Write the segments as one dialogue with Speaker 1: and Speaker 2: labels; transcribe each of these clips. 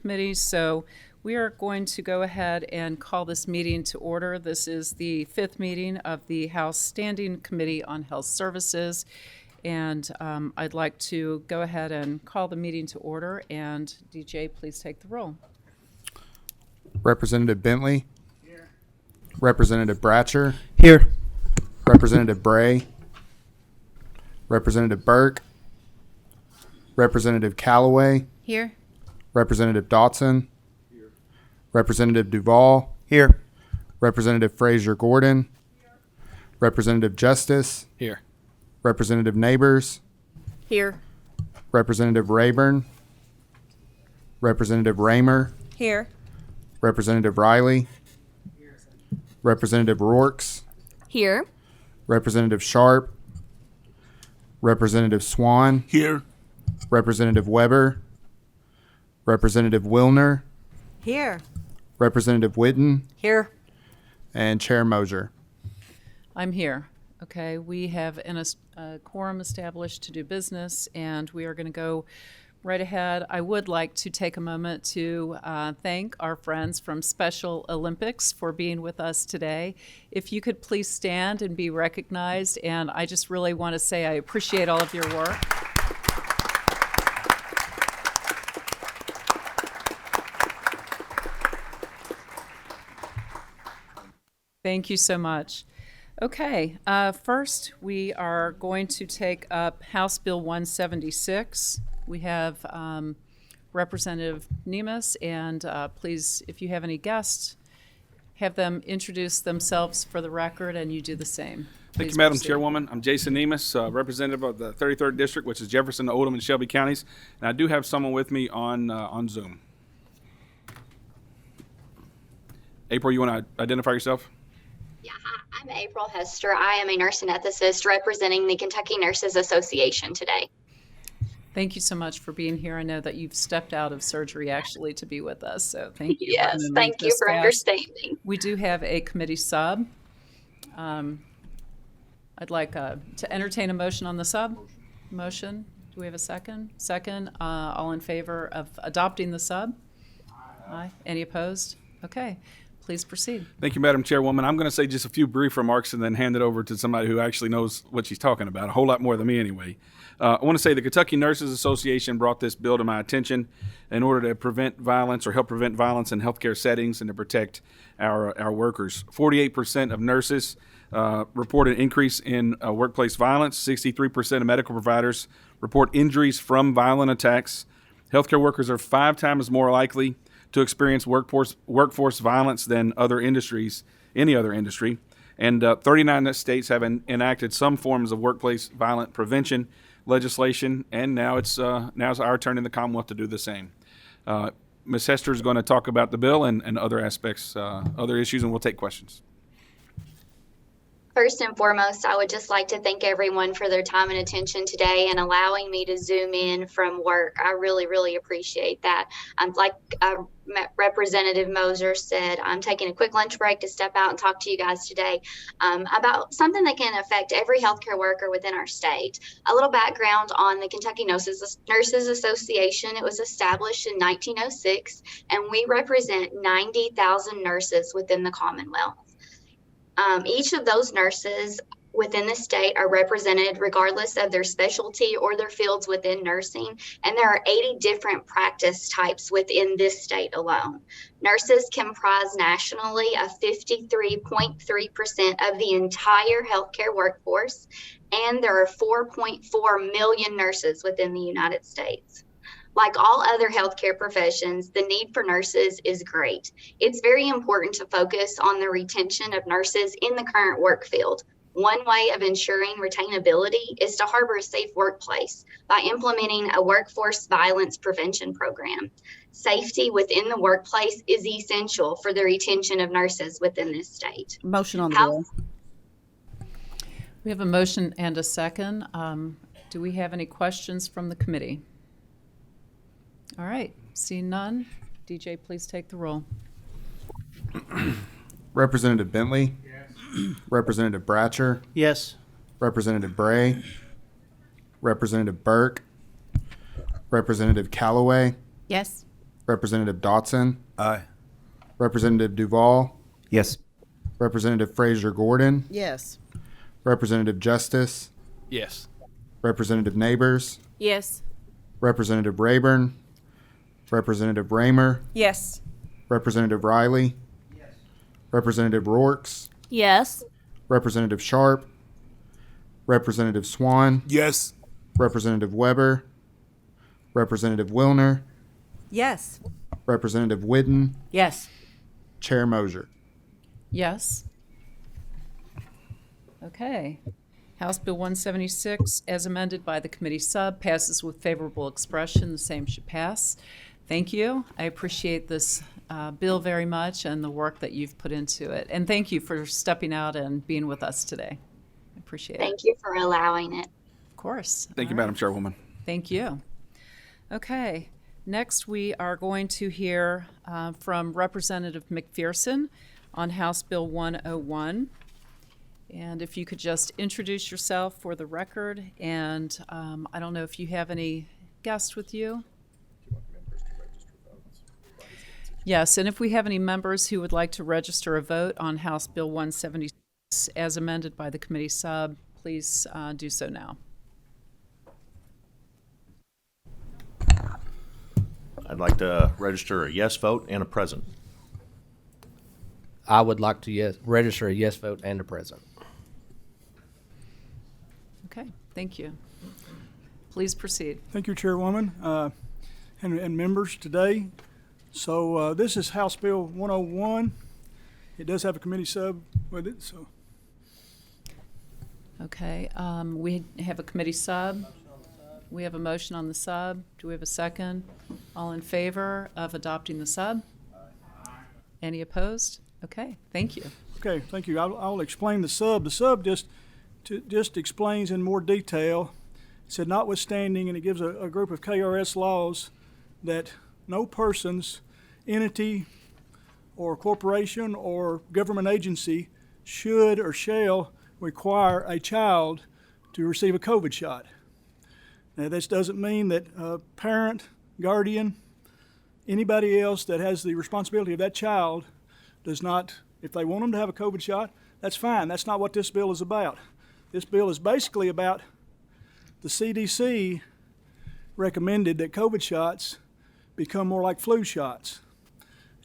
Speaker 1: committee. So we are going to go ahead and call this meeting to order. This is the 5th meeting of the House Standing Committee on Health Services. And I'd like to go ahead and call the meeting to order. And DJ, please take the roll.
Speaker 2: Representative Bentley. Here. Representative Bratcher.
Speaker 3: Here.
Speaker 2: Representative Bray. Representative Burke. Representative Callaway.
Speaker 4: Here.
Speaker 2: Representative Dotson. Here. Representative Duvall.
Speaker 3: Here.
Speaker 2: Representative Frazier Gordon. Here. Representative Justice.
Speaker 3: Here.
Speaker 2: Representative Neighbors.
Speaker 4: Here.
Speaker 2: Representative Rayburn. Representative Raymer.
Speaker 4: Here.
Speaker 2: Representative Riley. Here. Representative Rourks.
Speaker 4: Here.
Speaker 2: Representative Sharp. Representative Swan.
Speaker 3: Here.
Speaker 2: Representative Weber. Representative Wilner.
Speaker 4: Here.
Speaker 2: Representative Whitten.
Speaker 4: Here.
Speaker 2: And Chair Mosier.
Speaker 1: I'm here. Okay, we have a quorum established to do business, and we are going to go right ahead. I would like to take a moment to thank our friends from Special Olympics for being with us today. If you could please stand and be recognized, and I just really want to say I appreciate all of your work. Thank you so much. Okay, first we are going to take up House Bill 176. We have Representative Nemes, and please, if you have any guests, have them introduce themselves for the record, and you do the same.
Speaker 5: Thank you, Madam Chairwoman. I'm Jason Nemes, representative of the 33rd District, which is Jefferson, Oldham, and Shelby counties. And I do have someone with me on Zoom. April, you want to identify yourself?
Speaker 6: Yeah, hi, I'm April Hester. I am a nurse anesthetist representing the Kentucky Nurses Association today.
Speaker 1: Thank you so much for being here. I know that you've stepped out of surgery actually to be with us, so thank you.
Speaker 6: Yes, thank you for understanding.
Speaker 1: We do have a committee sub. I'd like to entertain a motion on the sub. Motion. Do we have a second? Second. All in favor of adopting the sub? Aye. Any opposed? Okay. Please proceed.
Speaker 5: Thank you, Madam Chairwoman. I'm going to say just a few brief remarks and then hand it over to somebody who actually knows what she's talking about, a whole lot more than me anyway. I want to say the Kentucky Nurses Association brought this bill to my attention in order to prevent violence or help prevent violence in healthcare settings and to protect our workers. 48% of nurses report an increase in workplace violence. 63% of medical providers report injuries from violent attacks. Healthcare workers are 5 times more likely to experience workforce violence than any other industry. And 39 states have enacted some forms of workplace violent prevention legislation, and now it's our turn in the Commonwealth to do the same. Ms. Hester is going to talk about the bill and other aspects, other issues, and we'll take questions.
Speaker 6: First and foremost, I would just like to thank everyone for their time and attention today and allowing me to Zoom in from work. I really, really appreciate that. Like Representative Moser said, I'm taking a quick lunch break to step out and talk to you guys today about something that can affect every healthcare worker within our state. A little background on the Kentucky Nurses Association. It was established in 1906, and we represent 90,000 nurses within the Commonwealth. Each of those nurses within the state are represented regardless of their specialty or their fields within nursing, and there are 80 different practice types within this state alone. Nurses comprise nationally of 53.3% of the entire healthcare workforce, and there are 4.4 million nurses within the United States. Like all other healthcare professions, the need for nurses is great. It's very important to focus on the retention of nurses in the current work field. One way of ensuring retainability is to harbor a safe workplace by implementing a workforce violence prevention program. Safety within the workplace is essential for the retention of nurses within this state.
Speaker 4: Motion on the bill.
Speaker 1: We have a motion and a second. Do we have any questions from the committee? All right, seeing none, DJ, please take the roll.
Speaker 2: Representative Bentley. Yes. Representative Bratcher.
Speaker 3: Yes.
Speaker 2: Representative Bray. Representative Burke. Representative Callaway.
Speaker 4: Yes.
Speaker 2: Representative Dotson,
Speaker 3: Aye.
Speaker 2: Representative Duval,
Speaker 3: Yes.
Speaker 2: Representative Frazier Gordon,
Speaker 4: Yes.
Speaker 2: Representative Justice,
Speaker 5: Yes.
Speaker 2: Representative Neighbors,
Speaker 4: Yes.
Speaker 2: Representative Rayburn, Representative Raymer,
Speaker 4: Yes.
Speaker 2: Representative Riley, Representative Rorks,
Speaker 4: Yes.
Speaker 2: Representative Sharp, Representative Swan,
Speaker 3: Yes.
Speaker 2: Representative Weber, Representative Wilner,
Speaker 4: Yes.
Speaker 2: Representative Whidden,
Speaker 4: Yes.
Speaker 2: Chair Mosier.
Speaker 1: Yes. Okay. House Bill 176, as amended by the committee sub, passes with favorable expression. The same should pass. Thank you. I appreciate this bill very much and the work that you've put into it. And thank you for stepping out and being with us today. I appreciate it.
Speaker 6: Thank you for allowing it.
Speaker 1: Of course.
Speaker 5: Thank you,
Speaker 1: All
Speaker 5: Madam
Speaker 1: right.
Speaker 5: Chairwoman.
Speaker 1: Thank you. Okay. Next, we are going to hear from Representative McPherson on House Bill 101. And if you could just introduce yourself for the record, and I don't know if you have any guests with you. Yes, and if we have any members who would like to register a vote on House Bill 176 as amended by the committee sub, please do so now.
Speaker 7: I'd like to register a yes vote and a present.
Speaker 8: I would like to register a yes vote and a present.
Speaker 1: Okay, thank you. Please proceed.
Speaker 9: Thank you, Chairwoman, and members today. So this is House Bill 101. It does have a committee sub with it, so.
Speaker 1: Okay, we have a committee sub. We have a motion on the sub. Do we have a second? All in favor of adopting the sub? Any opposed? Okay, thank you.
Speaker 9: Okay, thank you. I'll explain the sub. The sub just explains in more detail. It said notwithstanding, and it gives a group of KRS laws that no person's entity or corporation or government agency should or shall require a child to receive a COVID shot. Now, this doesn't mean that a parent, guardian, anybody else that has the responsibility of that child does not, if they want them to have a COVID shot, that's fine. That's not what this bill is about. This bill is basically about the CDC recommended that COVID shots become more like flu shots.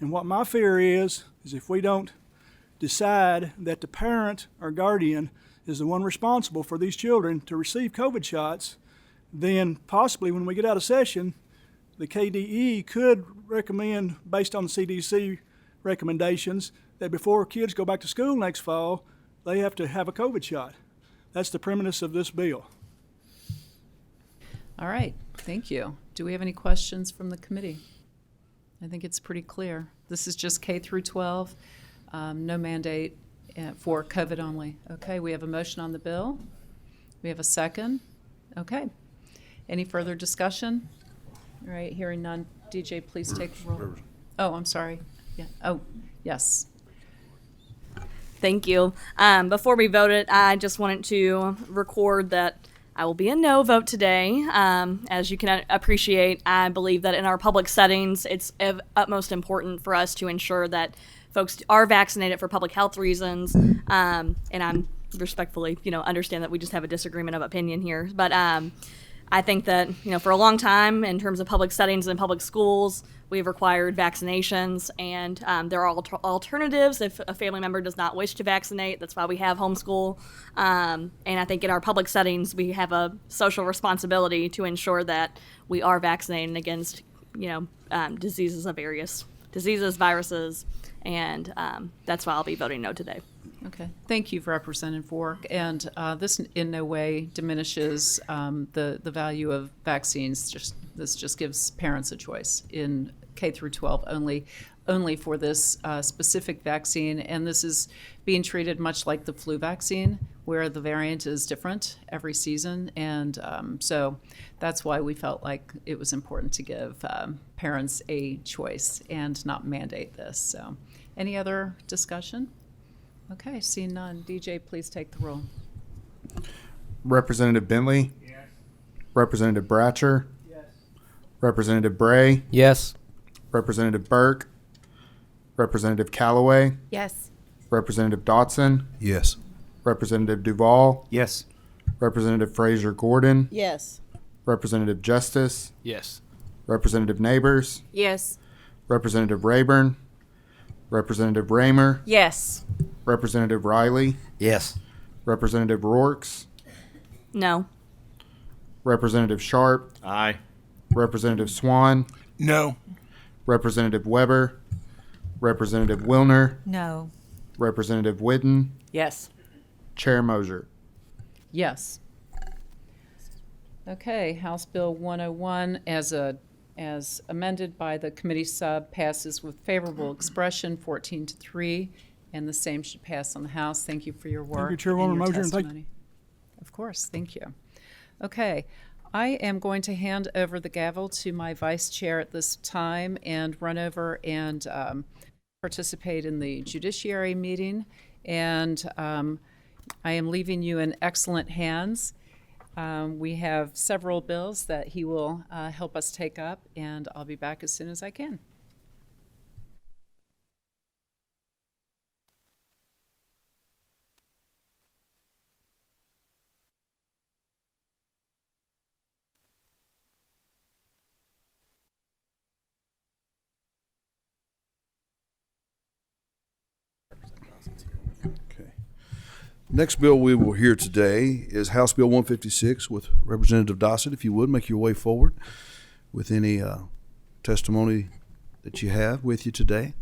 Speaker 9: And what my fear is if we don't decide that the parent or guardian is the one responsible for these children to receive COVID shots, then possibly when we get out of session, the KDE could recommend, based on the CDC recommendations, that before kids go back to school next fall, they have to have a COVID shot. That's the premise of this bill.
Speaker 1: All right, thank you. Do we have any questions from the committee? I think it's pretty clear. This is just K through 12, no mandate for COVID only. Okay, we have a motion on the bill. We have a second. Okay. Any further discussion? All right, hearing none. DJ, please take the roll. Oh, I'm sorry. Yeah. Oh, yes.
Speaker 4: Thank you. Before we voted, I just wanted to record that I will be a no vote today. As you can appreciate, I believe that in our public settings, it's of utmost important for us to ensure that folks are vaccinated for public health reasons. And I'm respectfully, understand that we just have a disagreement of opinion here. But I think that, for a long time, in terms of public settings and public schools, we've required vaccinations, and there are alternatives if a family member does not wish to vaccinate. That's why we have homeschool. And I think in our public settings, we have a social responsibility to ensure that we are vaccinating against, diseases of various diseases, viruses, and that's why I'll be voting no today.
Speaker 1: Okay. Thank you, Representative Vork. And this in no way diminishes the value of vaccines. This just gives parents a choice in K through 12 only for this specific vaccine. And this is being treated much like the flu vaccine, where the variant is different every season. And so that's why we felt like it was important to give parents a choice and not mandate this. So any other discussion? Okay, seeing none. DJ, please take the roll.
Speaker 2: Representative Bentley? Yes. Representative Bratcher? Yes. Representative Bray?
Speaker 8: Yes.
Speaker 2: Representative Burke, Representative Callaway,
Speaker 3: Yes.
Speaker 2: Representative Dotson,
Speaker 7: Yes.
Speaker 2: Representative Duval,
Speaker 10: Yes.
Speaker 2: Representative Frazier Gordon,
Speaker 3: Yes.
Speaker 2: Representative Justice,
Speaker 10: Yes.
Speaker 2: Representative Neighbors,
Speaker 3: Yes.
Speaker 2: Representative Rayburn, Representative Raymer,
Speaker 3: Yes.
Speaker 2: Representative Riley,
Speaker 8: Yes.
Speaker 2: Representative Rourks,
Speaker 4: No.
Speaker 2: Representative Sharp,
Speaker 7: Aye.
Speaker 2: Representative Swan,
Speaker 10: No.
Speaker 2: Representative Weber, Representative Wilner,
Speaker 3: No.
Speaker 2: Representative Whitten,
Speaker 3: Yes.
Speaker 2: Chair Mosier.
Speaker 1: Yes. Okay, House Bill 101 as amended by the committee sub passes with favorable expression 14-3, and the same should pass on the House. Thank you for your work.
Speaker 9: you, Chairwoman
Speaker 1: and your
Speaker 9: Mosier, and thank-
Speaker 1: testimony. Of course, thank you. Okay, I am going to hand over the gavel to my vice chair at this time and run over and participate in the judiciary meeting. And I am leaving you in excellent hands. We have several bills that he will help us take up, and I'll be back as soon as I can.
Speaker 11: Okay. Next bill we will hear today is House Bill 156 with Representative Dossett. If you would, make your way forward with any testimony that you have with you today.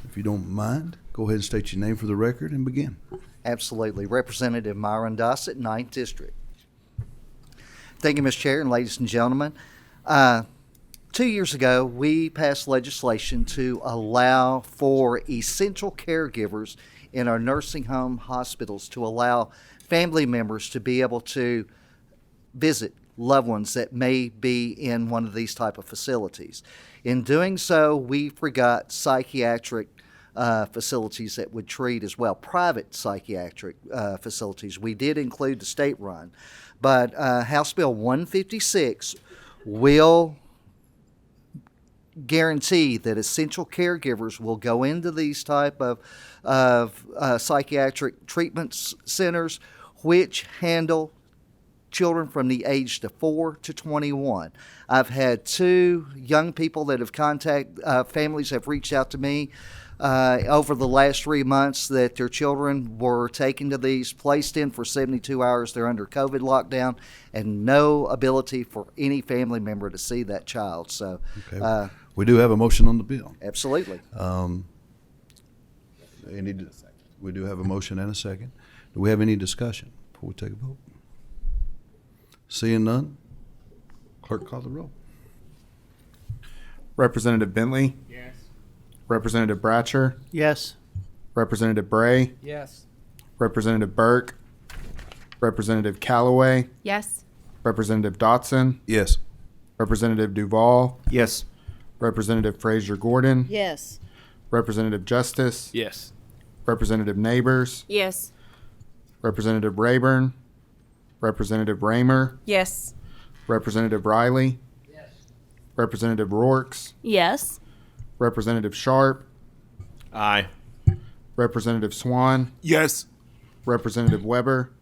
Speaker 11: If you don't mind, go ahead and state your name for the record and begin.
Speaker 12: Absolutely. Representative Myron Dossett, 9th District. Thank you, Mr. Chair, and ladies and gentlemen. 2 years ago, we passed legislation to allow for essential caregivers in our nursing home hospitals to allow family members to be able to visit loved ones that may be in one of these type of facilities. In doing so, we forgot psychiatric facilities that would treat as well, private psychiatric facilities. We did include the state-run, but House Bill 156 will guarantee that essential caregivers will go into these type of psychiatric treatment centers which handle children from the age to 4 to 21. I've had 2 young people that have families have reached out to me over the last 3 months that their children were taken to these, placed in for 72 hours. They're under COVID lockdown and no ability for any family member to see that child. So,
Speaker 11: Okay. We do have a motion on the bill.
Speaker 12: absolutely.
Speaker 11: We do have a motion and a second. Do we have any discussion before we take a vote? Seeing none, clerk call the roll.
Speaker 2: Representative Bentley,
Speaker 10: Yes.
Speaker 2: Representative Bratcher,
Speaker 10: Yes.
Speaker 2: Representative Bray,
Speaker 8: Yes.
Speaker 2: Representative Burke, Representative Callaway,
Speaker 3: Yes.
Speaker 2: Representative Dotson,
Speaker 11: Yes.
Speaker 2: Representative Duval,
Speaker 10: Yes.
Speaker 2: Representative Frazier Gordon,
Speaker 3: Yes.
Speaker 2: Representative Justice,
Speaker 10: Yes.
Speaker 2: Representative Neighbors,
Speaker 3: Yes.
Speaker 2: Representative Rayburn, Representative Raymer,
Speaker 3: Yes.
Speaker 2: Representative Riley, Representative Rourks,
Speaker 4: Yes.
Speaker 2: Representative Sharp,
Speaker 7: Aye.
Speaker 2: Representative Swan,
Speaker 10: Yes.
Speaker 2: Representative Weber,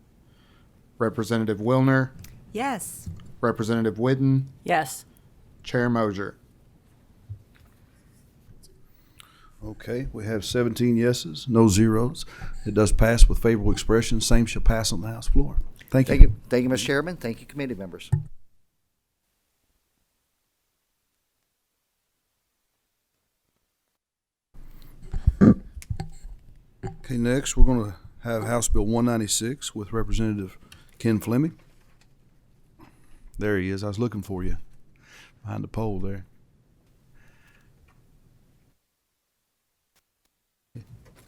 Speaker 2: Representative Wilner,
Speaker 3: Yes.
Speaker 2: Representative Whitten,
Speaker 3: Yes.
Speaker 2: Chair Mosier.
Speaker 11: Okay, we have 17 yeses, no zeros. It does pass with favorable expression. Same shall pass on the House floor. Thank you.
Speaker 12: Thank you. Thank you, Mr. Chairman. Thank you, committee members.
Speaker 11: Okay, next we're going to have House Bill 196 with Representative Ken Fleming. There he is. I was looking for you behind the pole there.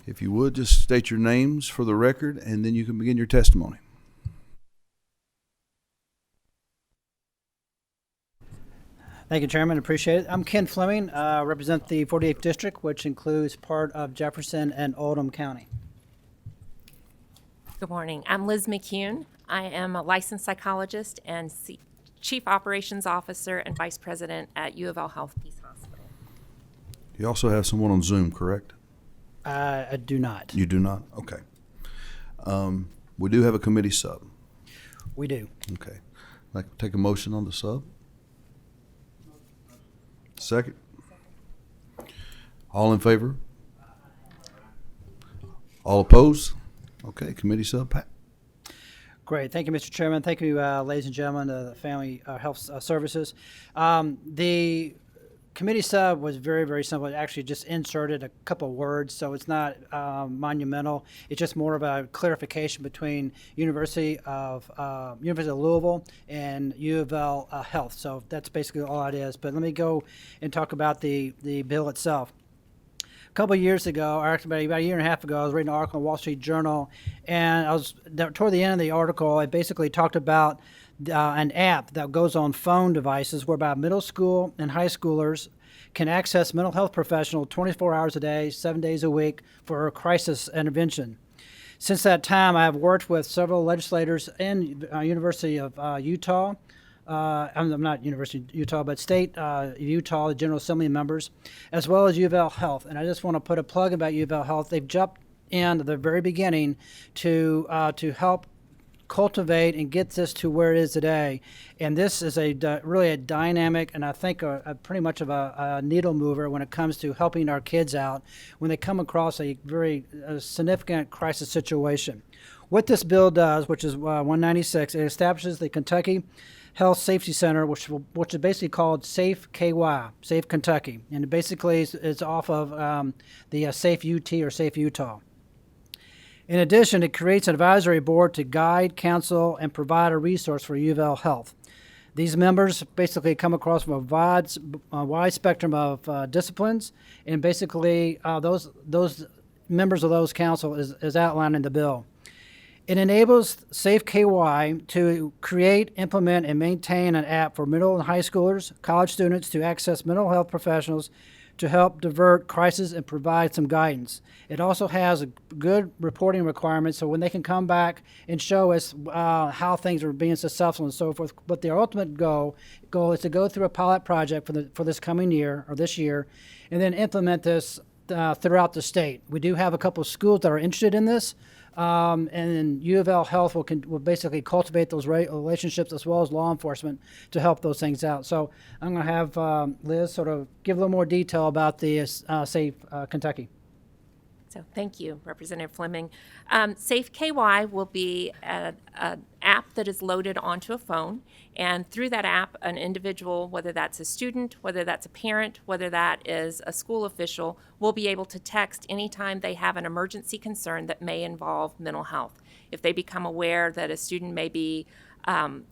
Speaker 11: If you would, just state your names for the record, and then you can begin your testimony.
Speaker 13: Thank you, Chairman. Appreciate it. I'm Ken Fleming, represent the 48th District, which includes part of Jefferson and Oldham County.
Speaker 3: Good morning. I'm Liz McCune. I am a licensed psychologist and Chief Operations Officer and Vice President at U of L Health Peace Hospital.
Speaker 11: You also have someone on Zoom, correct?
Speaker 13: I do not.
Speaker 11: You do not? Okay. We do have a committee sub.
Speaker 13: We do.
Speaker 11: Okay. I'd like to take a motion on the sub. Second. All in favor? All opposed? Okay, committee sub, Pat.
Speaker 13: Great. Thank you, Mr. Chairman. Thank you, ladies and gentlemen, the Family Health Services. The committee sub was very, very simple. It actually just inserted a couple words, so it's not monumental. It's just more of a clarification between University of Louisville and U of L Health. So that's basically all it is. But let me go and talk about the bill itself. A couple of years ago, or actually about a year and a half ago, I was reading an article in the Wall Street Journal, and toward the end of the article, it basically talked about an app that goes on phone devices whereby middle school and high schoolers can access mental health professionals 24 hours a day, 7 days a week for crisis intervention. Since that time, I have worked with several legislators in University of Utah. I'm not University of Utah, but State Utah, the General Assembly members, as well as U of L Health. And I just want to put a plug about U of L Health. They've jumped in at the very beginning to help cultivate and get this to where it is today. And this is really a dynamic and I think a pretty much of a needle mover when it comes to helping our kids out when they come across a very significant crisis situation. What this bill does, which is 196, it establishes the Kentucky Health Safety Center, which is basically called Safe KY, Safe Kentucky, and it basically is off of the Safe UT or Safe Utah. In addition, it creates an advisory board to guide, counsel, and provide a resource for U of L Health. These members basically come across from a wide spectrum of disciplines, and basically those members of those council is outlined in the bill. It enables Safe KY to create, implement, and maintain an app for middle and high schoolers, college students to access mental health professionals to help divert crisis and provide some guidance. It also has a good reporting requirements so when they can come back and show us how things are being successful and so forth. But their ultimate goal is to go through a pilot project for this coming year or this year and then implement this throughout the state. We do have a couple of schools that are interested in this. And then U of L Health will basically cultivate those relationships as well as law enforcement to help those things out. So I'm going to have Liz sort of give a little more detail about the Safe Kentucky.
Speaker 3: So thank you, Representative Fleming. Safe KY will be an app that is loaded onto a phone, and through that app, an individual, whether that's a student, whether that's a parent, whether that is a school official, will be able to text anytime they have an emergency concern that may involve mental health. If they become aware that a student may be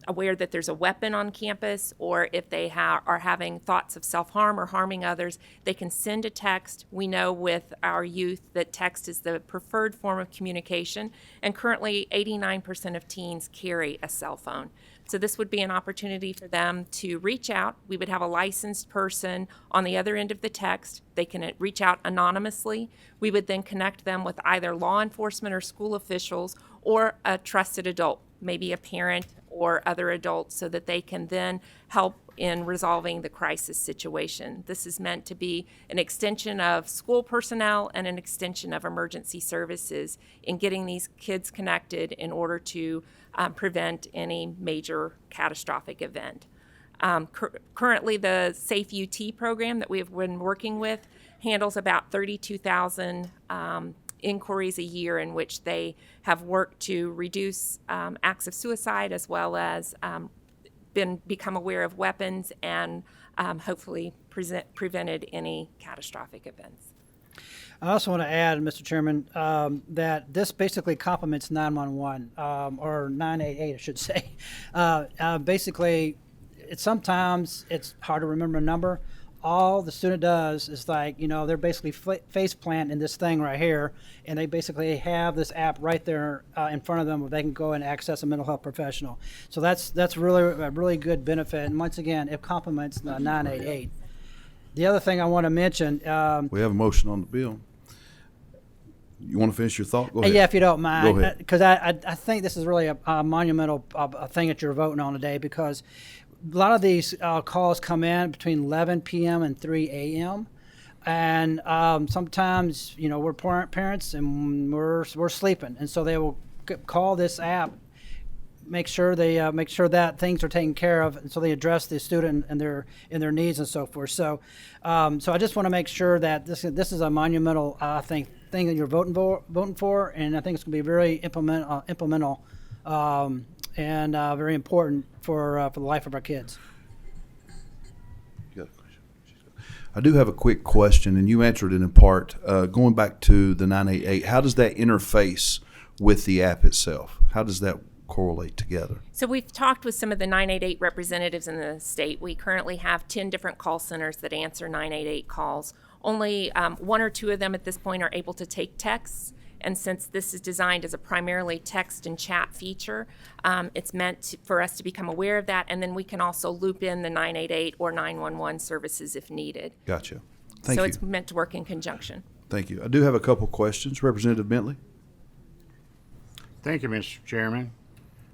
Speaker 3: aware that there's a weapon on campus, or if they are having thoughts of self-harm or harming others, they can send a text. We know with our youth that text is the preferred form of communication, and currently 89% of teens carry a cell phone. So this would be an opportunity for them to reach out. We would have a licensed person on the other end of the text. They can reach out anonymously. We would then connect them with either law enforcement or school officials or a trusted adult, maybe a parent or other adults, so that they can then help in resolving the crisis situation. This is meant to be an extension of school personnel and an extension of emergency services in getting these kids connected in order to prevent any major catastrophic event. Currently, the Safe UT program that we have been working with handles about 32,000 inquiries a year in which they have worked to reduce acts of suicide as well as become aware of weapons and hopefully prevented any catastrophic events.
Speaker 13: I also want to add, Mr. Chairman, that this basically complements 911 or 988, I should say. Basically, sometimes it's hard to remember a number. All the student does is they're basically face plant in this thing right here, and they basically have this app right there in front of them where they can go and access a mental health professional. So that's really a really good benefit, and once again, it complements the 988. The other thing I want to mention.
Speaker 11: We have a motion on the bill. You want to finish your thought? Go ahead.
Speaker 13: Yeah, if you don't mind.
Speaker 11: Go ahead.
Speaker 13: Because I think this is really a monumental thing that you're voting on today, because a lot of these calls come in between 11 p.m. and 3 a.m. And sometimes, we're parents and we're sleeping, and so they will call this app, make sure that things are taken care of, and so they address the student and their needs and so forth. So, so I just want to make sure that this is a monumental thing that you're voting for, and I think it's going to be very implemental and very important for the life of our kids.
Speaker 11: I do have a quick question, and you answered it in part. Going back to the 988, how does that interface with the app itself? How does that correlate together?
Speaker 3: So we've talked with some of the 988 representatives in the state. We currently have 10 different call centers that answer 988 calls. Only 1 or 2 of them at this point are able to take texts. And since this is designed as a primarily text and chat feature, it's meant for us to become aware of that, and then we can also loop in the 988 or 911 services if needed.
Speaker 11: Gotcha. Thank
Speaker 3: so
Speaker 11: you.
Speaker 3: It's meant to work in conjunction.
Speaker 11: Thank you. I do have a couple questions. Representative Bentley?
Speaker 10: Thank you, Mr. Chairman.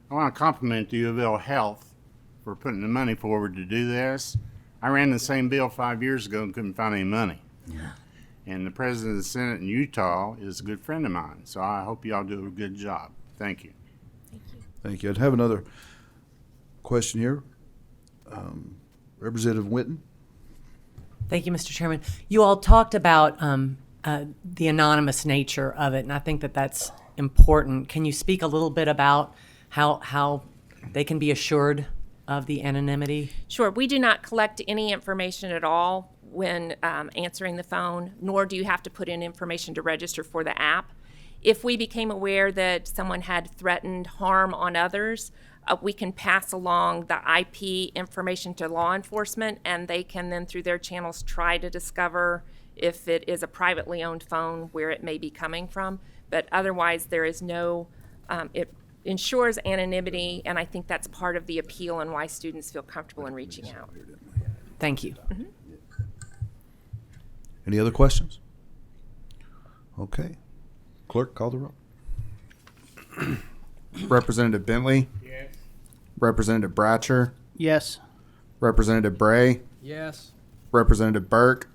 Speaker 10: I want to compliment the U of L Health for putting the money forward to do this. I ran the same bill 5 years ago and couldn't find any money. Yeah. And the president of the Senate in Utah is a good friend of mine, so I hope y'all do a good job. Thank you.
Speaker 11: Thank you. I'd have another question here. Representative Whitten?
Speaker 14: Thank you, Mr. Chairman. You all talked about the anonymous nature of it, and I think that that's important. Can you speak a little bit about how they can be assured of the anonymity?
Speaker 3: Sure. We do not collect any information at all when answering the phone, nor do you have to put in information to register for the app. If we became aware that someone had threatened harm on others, we can pass along the IP information to law enforcement, and they can then, through their channels, try to discover if it is a privately owned phone, where it may be coming from. But otherwise, there is no, it ensures anonymity, and I think that's part of the appeal and why students feel comfortable in reaching out.
Speaker 14: Thank you.
Speaker 3: Mm-hmm.
Speaker 11: Any other questions? Okay. Clerk, call the roll.
Speaker 2: Representative Bentley?
Speaker 10: Yes.
Speaker 2: Representative Bratcher?
Speaker 13: Yes.
Speaker 2: Representative Bray?
Speaker 8: Yes.
Speaker 2: Representative Burke?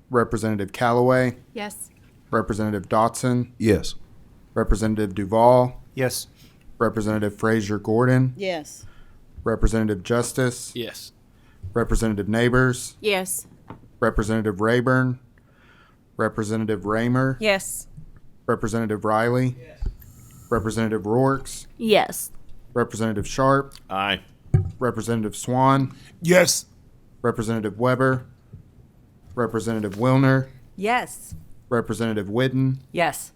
Speaker 2: Representative Callaway?
Speaker 3: Yes.
Speaker 2: Representative Dotson?
Speaker 11: Yes.
Speaker 2: Representative Duval?
Speaker 8: Yes.
Speaker 2: Representative Frazier Gordon?
Speaker 15: Yes.
Speaker 2: Representative Justice?
Speaker 8: Yes.
Speaker 2: Representative Neighbors?
Speaker 15: Yes.
Speaker 2: Representative Rayburn? Representative Raymer?
Speaker 15: Yes.
Speaker 2: Representative Riley? Yes. Representative Rourks?
Speaker 4: Yes.
Speaker 2: Representative Sharp?
Speaker 7: Aye.
Speaker 2: Representative Swan?
Speaker 8: Yes.
Speaker 2: Representative Weber? Representative Wilner?
Speaker 15: Yes.
Speaker 2: Representative Whitten?
Speaker 14: Yes.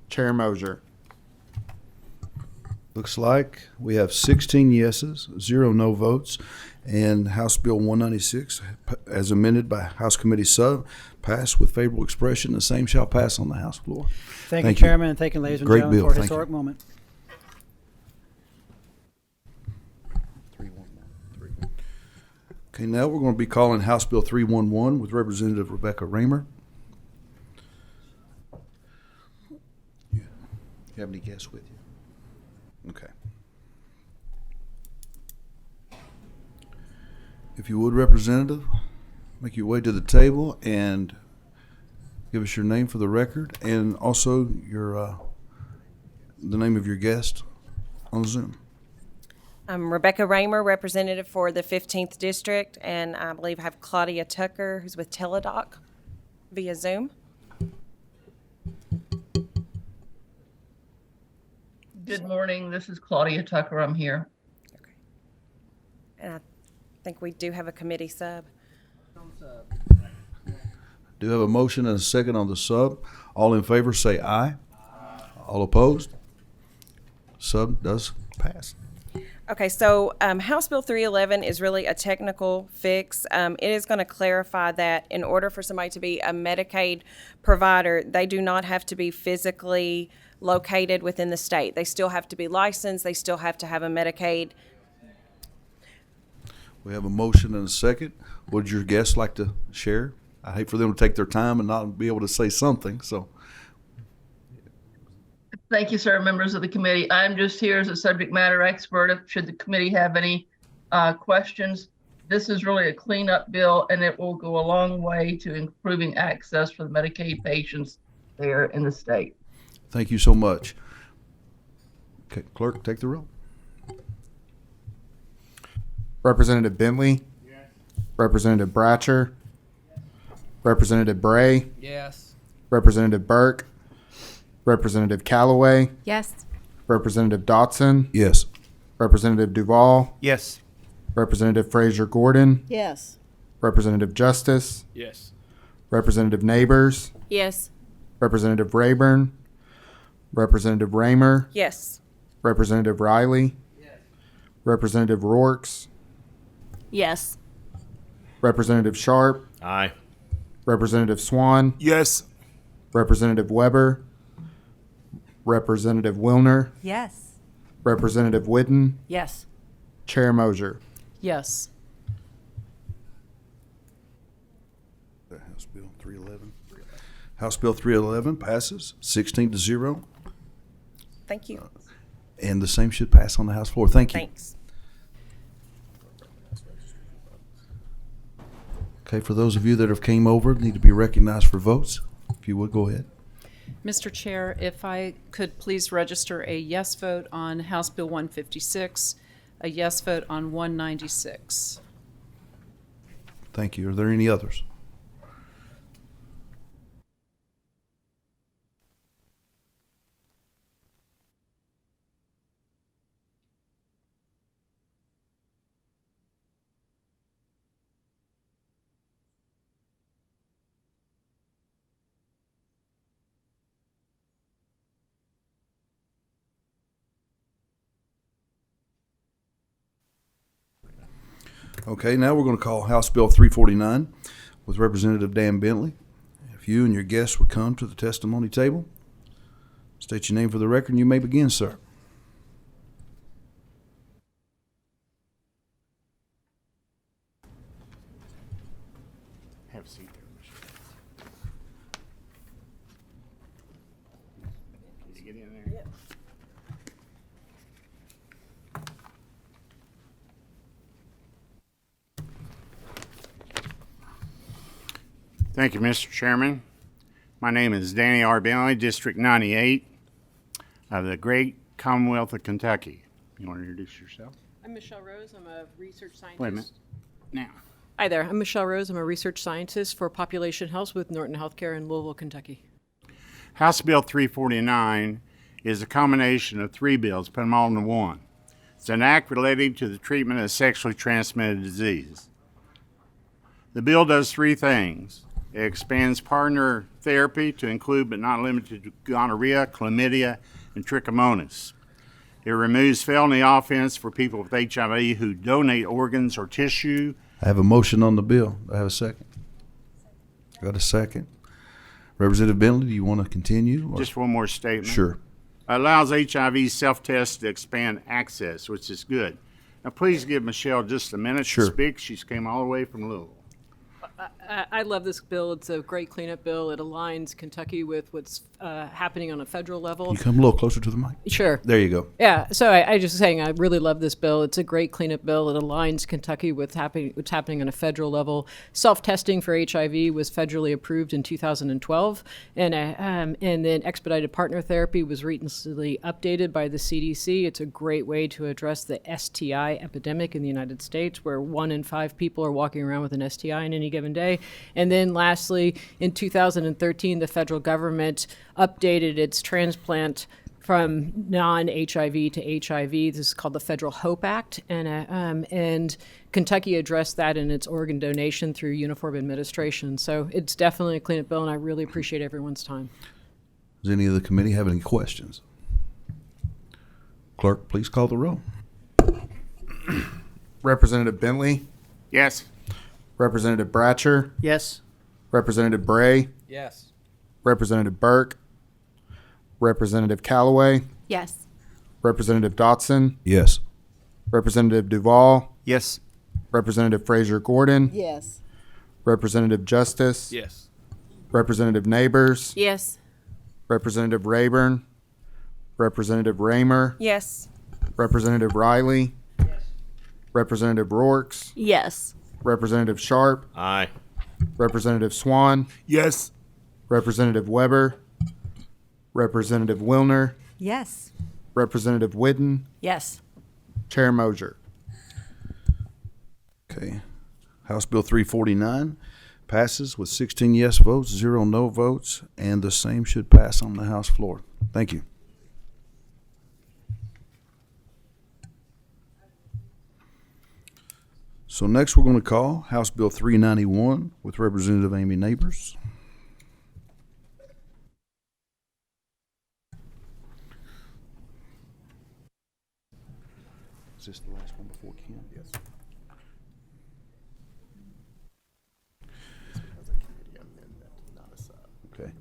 Speaker 2: Chair Mosier?
Speaker 11: Looks like we have 16 yeses, 0 no votes, and House Bill 196, as amended by House Committee Sub, passed with favorable expression. The same shall pass on the House floor.
Speaker 13: Thank you, Chairman, and thank you, ladies and
Speaker 11: Great
Speaker 13: gentlemen,
Speaker 11: bill.
Speaker 13: for a
Speaker 11: Thank
Speaker 13: historic
Speaker 11: you.
Speaker 13: moment.
Speaker 11: Okay, now we're going to be calling House Bill 311 with Representative Rebecca Raymer. You have any guests with you? Okay. If you would, Representative, make your way to the table and give us your name for the record, and also your the name of your guest on Zoom.
Speaker 15: I'm Rebecca Raymer, representative for the 15th District, and I believe I have Claudia Tucker, who's with Teledoc via Zoom.
Speaker 16: Good morning. This is Claudia Tucker. I'm here.
Speaker 15: Okay. And I think we do have a committee sub.
Speaker 11: Do have a motion and a second on the sub. All in favor say aye. All opposed? Sub does pass.
Speaker 15: Okay, so House Bill 311 is really a technical fix. It is going to clarify that in order for somebody to be a Medicaid provider, they do not have to be physically located within the state. They still have to be licensed. They still have to have a Medicaid.
Speaker 11: We have a motion and a second. Would your guests like to share? I hate for them to take their time and not be able to say something, so.
Speaker 16: Thank you, sir, members of the committee. I'm just here as a subject matter expert. Should the committee have any questions. This is really a cleanup bill, and it will go a long way to improving access for the Medicaid patients there in the state.
Speaker 11: Thank you so much. Okay, clerk, take the roll.
Speaker 2: Representative Bentley. Yes. Representative Bratcher. Yes. Representative Bray.
Speaker 8: Yes.
Speaker 2: Representative Burke. Representative Callaway.
Speaker 3: Yes.
Speaker 2: Representative Dotson.
Speaker 11: Yes.
Speaker 2: Representative Duvall.
Speaker 8: Yes.
Speaker 2: Representative Frazier Gordon.
Speaker 4: Yes.
Speaker 2: Representative Justice.
Speaker 5: Yes.
Speaker 2: Representative Neighbors.
Speaker 4: Yes.
Speaker 2: Representative Rayburn. Representative Raymer.
Speaker 15: Yes.
Speaker 2: Representative Riley. Yes. Representative Rourks.
Speaker 4: Yes.
Speaker 2: Representative Sharp.
Speaker 7: Aye.
Speaker 2: Representative Swan.
Speaker 5: Yes.
Speaker 2: Representative Weber. Representative Wilner.
Speaker 14: Yes.
Speaker 2: Representative Whitten.
Speaker 14: Yes.
Speaker 2: Chair Mosier.
Speaker 1: Yes.
Speaker 11: House Bill 311. House Bill 311 passes 16-0.
Speaker 15: Thank you.
Speaker 11: And the same should pass on the House floor. Thank you.
Speaker 15: Thanks.
Speaker 11: Okay, for those of you that have came over, need to be recognized for votes. If you would, go ahead.
Speaker 1: Mr. Chair, if I could please register a yes vote on House Bill 156, a yes vote on 196.
Speaker 11: Thank you. Are there any others? Okay, now we're going to call House Bill 349 with Representative Dan Bentley. If you and your guests would come to the testimony table, state your name for the record, and you may begin, sir.
Speaker 10: Have a seat there, Michelle. Can you get in there? Yeah. Thank you, Mr. Chairman. My name is Danny R. Bentley, District 98 of the great Commonwealth of Kentucky. You want to introduce yourself?
Speaker 17: I'm Michelle Rose. I'm a research scientist.
Speaker 10: Wait a minute. Now.
Speaker 17: Hi there. I'm Michelle Rose. I'm a research scientist for population health with Norton Healthcare in Louisville, Kentucky.
Speaker 10: House Bill 349 is a combination of three bills, put them all into one. It's an act relating to the treatment of sexually transmitted disease. The bill does three things. It expands partner therapy to include but not limited to gonorrhea, chlamydia, and trichomonas. It removes felony offense for people with HIV who donate organs or tissue.
Speaker 11: I have a motion on the bill. Do I have a second? Got a second. Representative Bentley, do you want to continue?
Speaker 10: Just one more statement.
Speaker 11: Sure.
Speaker 10: Allows HIV self-tests to expand access, which is good. Now, please give Michelle just a minute to speak. She's came all the way from Louisville.
Speaker 17: I love this bill. It's a great cleanup bill. It aligns Kentucky with what's happening on a federal level.
Speaker 11: You come a little closer to the mic.
Speaker 17: Sure.
Speaker 11: There you go.
Speaker 17: Yeah. So I just saying I really love this bill. It's a great cleanup bill. It aligns Kentucky with what's happening on a federal level. Self-testing for HIV was federally approved in 2012, and then expedited partner therapy was recently updated by the CDC. It's a great way to address the STI epidemic in the United States, where 1 in 5 people are walking around with an STI in any given day. And then lastly, in 2013, the federal government updated its transplant from non-HIV to HIV. This is called the Federal HOPE Act, and Kentucky addressed that in its organ donation through uniform administration. So it's definitely a cleanup bill, and I really appreciate everyone's time.
Speaker 11: Does any of the committee have any questions? Clerk, please call the roll.
Speaker 2: Representative Bentley.
Speaker 10: Yes.
Speaker 2: Representative Bratcher.
Speaker 13: Yes.
Speaker 2: Representative Bray.
Speaker 8: Yes.
Speaker 2: Representative Burke. Representative Callaway.
Speaker 3: Yes.
Speaker 2: Representative Dotson.
Speaker 11: Yes.
Speaker 2: Representative Duvall.
Speaker 8: Yes.
Speaker 2: Representative Frazier Gordon.
Speaker 4: Yes.
Speaker 2: Representative Justice.
Speaker 5: Yes.
Speaker 2: Representative Neighbors.
Speaker 3: Yes.
Speaker 2: Representative Rayburn. Representative Raymer.
Speaker 15: Yes.
Speaker 2: Representative Riley. Representative Rourke,
Speaker 4: Yes.
Speaker 2: Representative Sharp,
Speaker 7: Aye.
Speaker 2: Representative Swan,
Speaker 10: Yes.
Speaker 2: Representative Weber, Representative Wilner,
Speaker 18: Yes.
Speaker 2: Representative Whidden,
Speaker 14: Yes.
Speaker 2: Chair Mosier.
Speaker 11: Okay. House Bill 349 passes with 16 yes votes, 0 no votes, and the same should pass on the House floor. Thank you. So next we're going to call House Bill 391 with Representative Amy Neighbors. Is this the last one before Ken? Yes. Okay.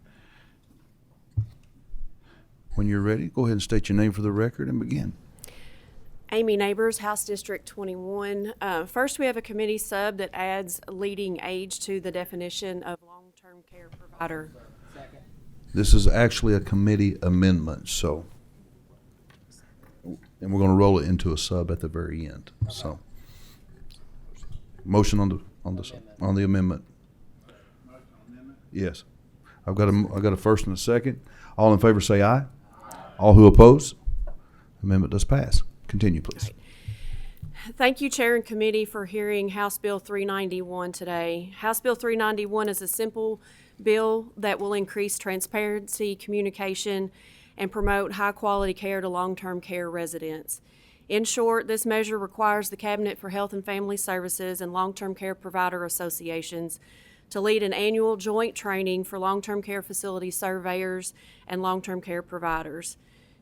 Speaker 11: When you're ready, go ahead and state your name for the record and begin.
Speaker 19: Amy Neighbors, House District 21. First, we have a committee sub that adds leading age to the definition of long-term care provider.
Speaker 11: This is actually a committee amendment, so, and we're going to roll it into a sub at the very end. So, motion on the amendment. Yes, I've got a first and a second. All in favor say aye. All who oppose, amendment does pass. Continue, please.
Speaker 19: Thank you, Chair and Committee, for hearing House Bill 391 today. House Bill 391 is a simple bill that will increase transparency, communication, and promote high-quality care to long-term care residents. In short, this measure requires the Cabinet for Health and Family Services and long-term care provider associations to lead an annual joint training for long-term care facility surveyors and long-term care providers.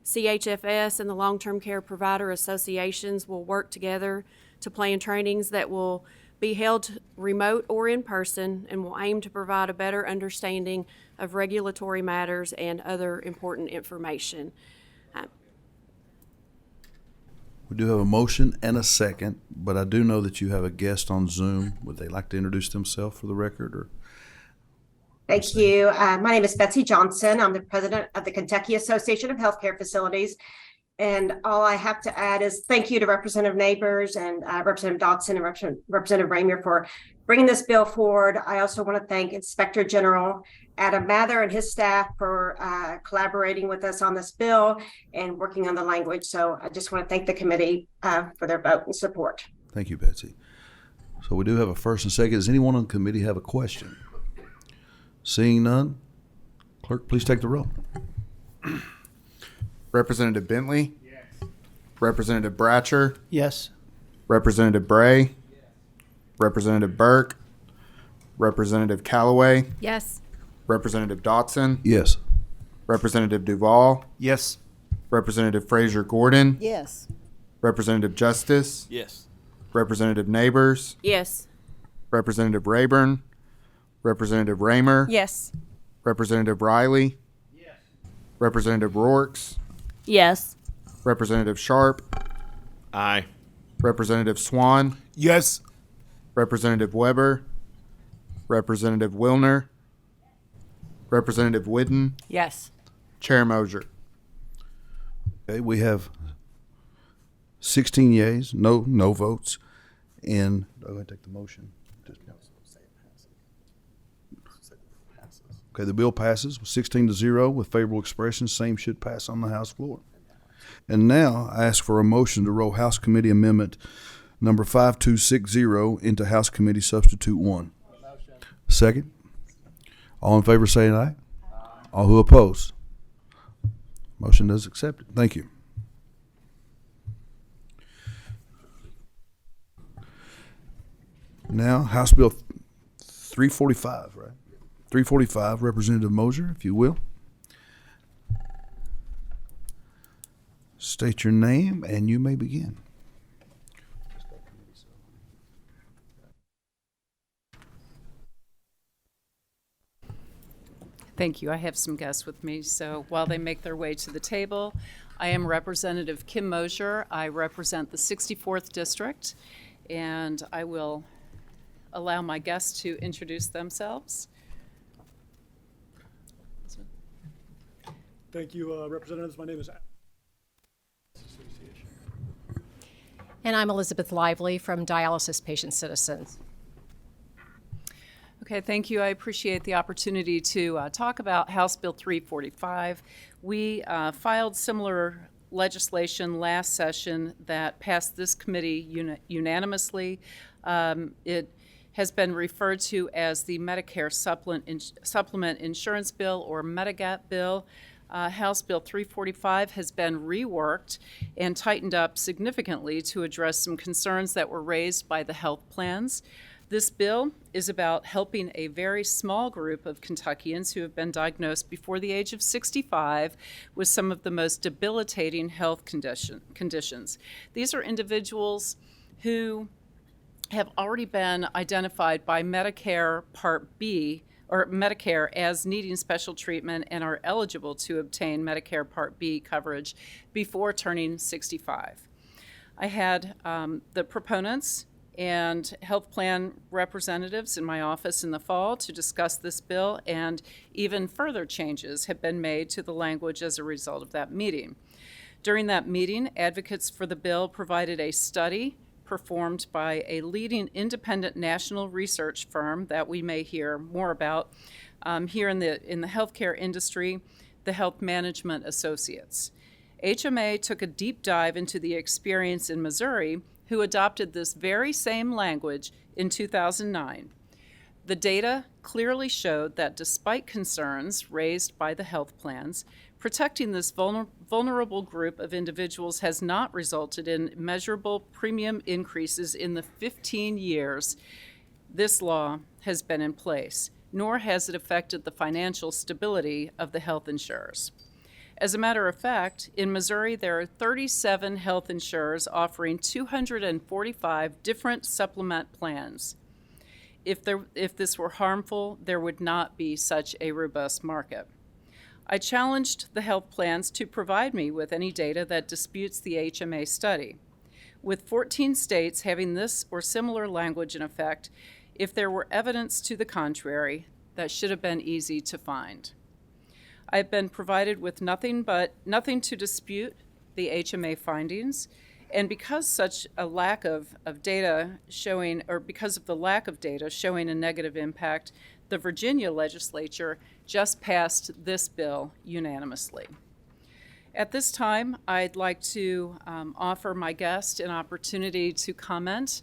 Speaker 19: CHFS and the long-term care provider associations will work together to plan trainings that will be held remote or in person and will aim to provide a better understanding of regulatory matters and other important information.
Speaker 11: We do have a motion and a second, but I do know that you have a guest on Zoom. Would they like to introduce themselves for the record, or?
Speaker 20: Thank you. My name is Betsy Johnson. I'm the president of the Kentucky Association of Healthcare Facilities. And all I have to add is thank you to Representative Neighbors and Representative Dodson and Representative Ramier for bringing this bill forward. I also want to thank Inspector General Adam Mather and his staff for collaborating with us on this bill and working on the language. So I just want to thank the committee for their vote and support.
Speaker 11: Thank you, Betsy. So we do have a first and second. Does anyone on the committee have a question? Seeing none, clerk, please take the roll.
Speaker 2: Representative Bentley? Yes. Representative Bratcher?
Speaker 13: Yes.
Speaker 2: Representative Bray? Yes. Representative Burke? Representative Callaway?
Speaker 18: Yes.
Speaker 2: Representative Dotson?
Speaker 11: Yes.
Speaker 2: Representative Duval?
Speaker 10: Yes.
Speaker 2: Representative Frazier Gordon?
Speaker 18: Yes.
Speaker 2: Representative Justice?
Speaker 5: Yes.
Speaker 2: Representative Neighbors?
Speaker 19: Yes.
Speaker 2: Representative Rayburn? Representative Raymer?
Speaker 15: Yes.
Speaker 2: Representative Riley? Yes. Representative Rourke?
Speaker 4: Yes.
Speaker 2: Representative Sharp?
Speaker 7: Aye.
Speaker 2: Representative Swan?
Speaker 10: Yes.
Speaker 2: Representative Weber? Representative Wilner? Representative Whidden?
Speaker 14: Yes.
Speaker 2: Chair Mosier.
Speaker 11: Okay, we have 16 yeas, no votes, and go ahead and take the motion. Okay, the bill passes with 16-0 with favorable expression. Same should pass on the House floor. And now I ask for a motion to roll House Committee Amendment number 5260 into House Committee Substitute 1. Motion. Second. All in favor say aye. All who oppose. Motion is accepted. Thank you. Now, House Bill 345, right? 345, Representative Moser, if you will. State your name and you may begin.
Speaker 1: Thank you. I have some guests with me, so while they make their way to the table, I am Representative Kim Mosier. I represent the 64th District, and I will allow my guests to introduce themselves.
Speaker 9: Thank you, Representatives. My name is
Speaker 18: And I'm Elizabeth Lively from Dialysis Patient Citizens.
Speaker 1: Okay, thank you. I appreciate the opportunity to talk about House Bill 345. We filed similar legislation last session that passed this committee unanimously. It has been referred to as the Medicare Supplement Insurance Bill, or Medigap Bill. House Bill 345 has been reworked and tightened up significantly to address some concerns that were raised by the health plans. This bill is about helping a very small group of Kentuckians who have been diagnosed before the age of 65 with some of the most debilitating health conditions. These are individuals who have already been identified by Medicare Part B, or Medicare, as needing special treatment and are eligible to obtain Medicare Part B coverage before turning 65. I had the proponents and health plan representatives in my office in the fall to discuss this bill, and even further changes have been made to the language as a result of that meeting. During that meeting, advocates for the bill provided a study performed by a leading independent national research firm that we may hear more about here in the healthcare industry, the Health Management Associates. HMA took a deep dive into the experience in Missouri, who adopted this very same language in 2009. The data clearly showed that despite concerns raised by the health plans, protecting this vulnerable group of individuals has not resulted in measurable premium increases in the 15 years this law has been in place, nor has it affected the financial stability of the health insurers. As a matter of fact, in Missouri, there are 37 health insurers offering 245 different supplement plans. If this were harmful, there would not be such a robust market. I challenged the health plans to provide me with any data that disputes the HMA study. With 14 states having this or similar language in effect, if there were evidence to the contrary, that should have been easy to find. I've been provided with nothing to dispute the HMA findings, and because such a lack of data showing, or because of the lack of data showing a negative impact, the Virginia legislature just passed this bill unanimously. At this time, I'd like to offer my guest an opportunity to comment.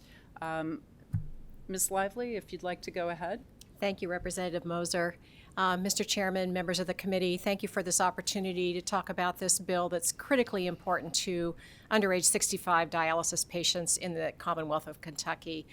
Speaker 1: Ms. Lively, if you'd like to go ahead.
Speaker 18: Thank you, Representative Moser. Mr. Chairman, members of the committee, thank you for this opportunity to talk about this bill that's critically important to underage 65 dialysis patients in the Commonwealth of Kentucky.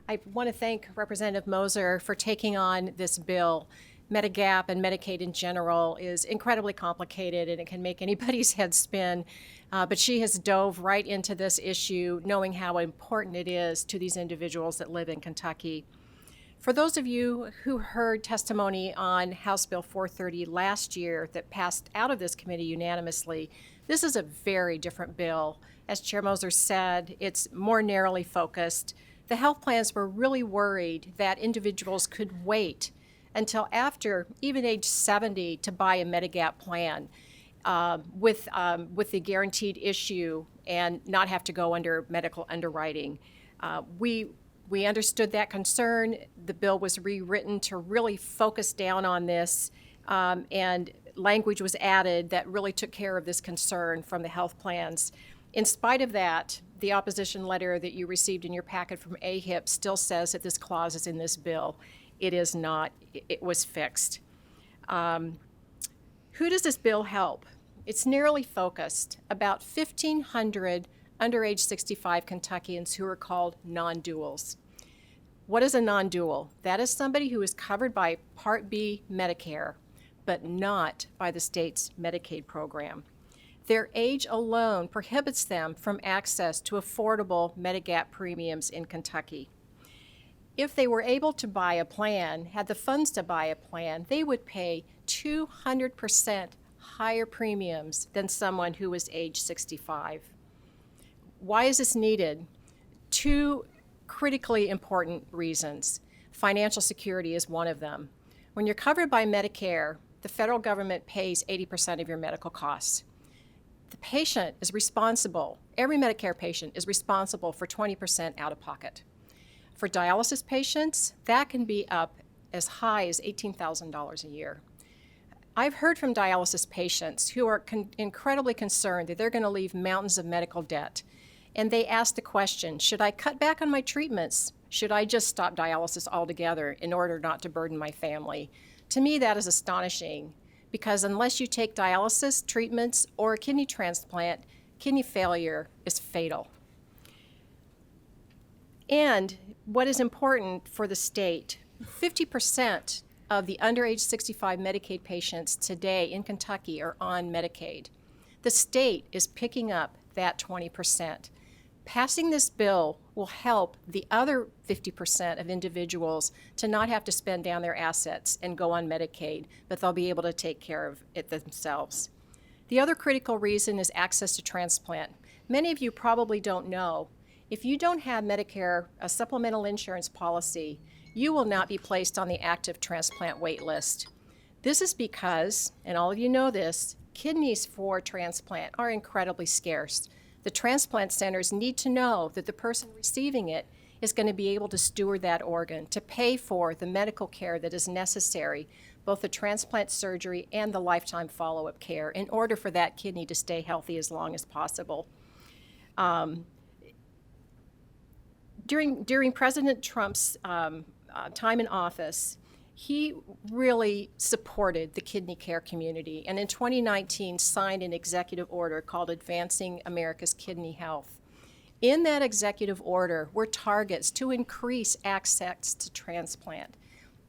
Speaker 18: I want to thank Representative Moser for taking on this bill. Medigap and Medicaid in general is incredibly complicated and it can make anybody's head spin, but she has dove right into this issue knowing how important it is to these individuals that live in Kentucky. For those of you who heard testimony on House Bill 430 last year that passed out of this committee unanimously, this is a very different bill. As Chair Moser said, it's more narrowly focused. The health plans were really worried that individuals could wait until after even age 70 to buy a Medigap plan with the guaranteed issue and not have to go under medical underwriting. We understood that concern. The bill was rewritten to really focus down on this, and language was added that really took care of this concern from the health plans. In spite of that, the opposition letter that you received in your packet from AHIP still says that this clause is in this bill. It is not. It was fixed. Who does this bill help? It's narrowly focused. About 1,500 underage 65 Kentuckians who are called non-duals. What is a non-dual? That is somebody who is covered by Part B Medicare, but not by the state's Medicaid program. Their age alone prohibits them from access to affordable Medigap premiums in Kentucky. If they were able to buy a plan, had the funds to buy a plan, they would pay 200% higher premiums than someone who was age 65. Why is this needed? Two critically important reasons. Financial security is one of them. When you're covered by Medicare, the federal government pays 80% of your medical costs. the patient is responsible, every Medicare patient is responsible for 20% out of pocket. For dialysis patients, that can be up as high as $18,000 a year. I've heard from dialysis patients who are incredibly concerned that they're going to leave mountains of medical debt. And they ask the question, should I cut back on my treatments? Should I just stop dialysis altogether in order not to burden my family? To me, that is astonishing, because unless you take dialysis treatments or a kidney transplant, kidney failure is fatal. And what is important for the state, 50% of the under age 65 Medicaid patients today in Kentucky are on Medicaid. The state is picking up that 20%. Passing this bill will help the other 50% of individuals to not have to spend down their assets and go on Medicaid, but they'll be able to take care of it themselves. The other critical reason is access to transplant. Many of you probably don't know, if you don't have Medicare, a supplemental insurance policy, you will not be placed on the active transplant wait list. This is because, and all of you know this, kidneys for transplant are incredibly scarce. The transplant centers need to know that the person receiving it is going to be able to steward that organ, to pay for the medical care that is necessary, both the transplant surgery and the lifetime follow-up care, in order for that kidney to stay healthy as long as possible. During President Trump's time in office, he really supported the kidney care community, and in 2019 signed an executive order called Advancing America's Kidney Health. In that executive order were targets to increase access to transplant.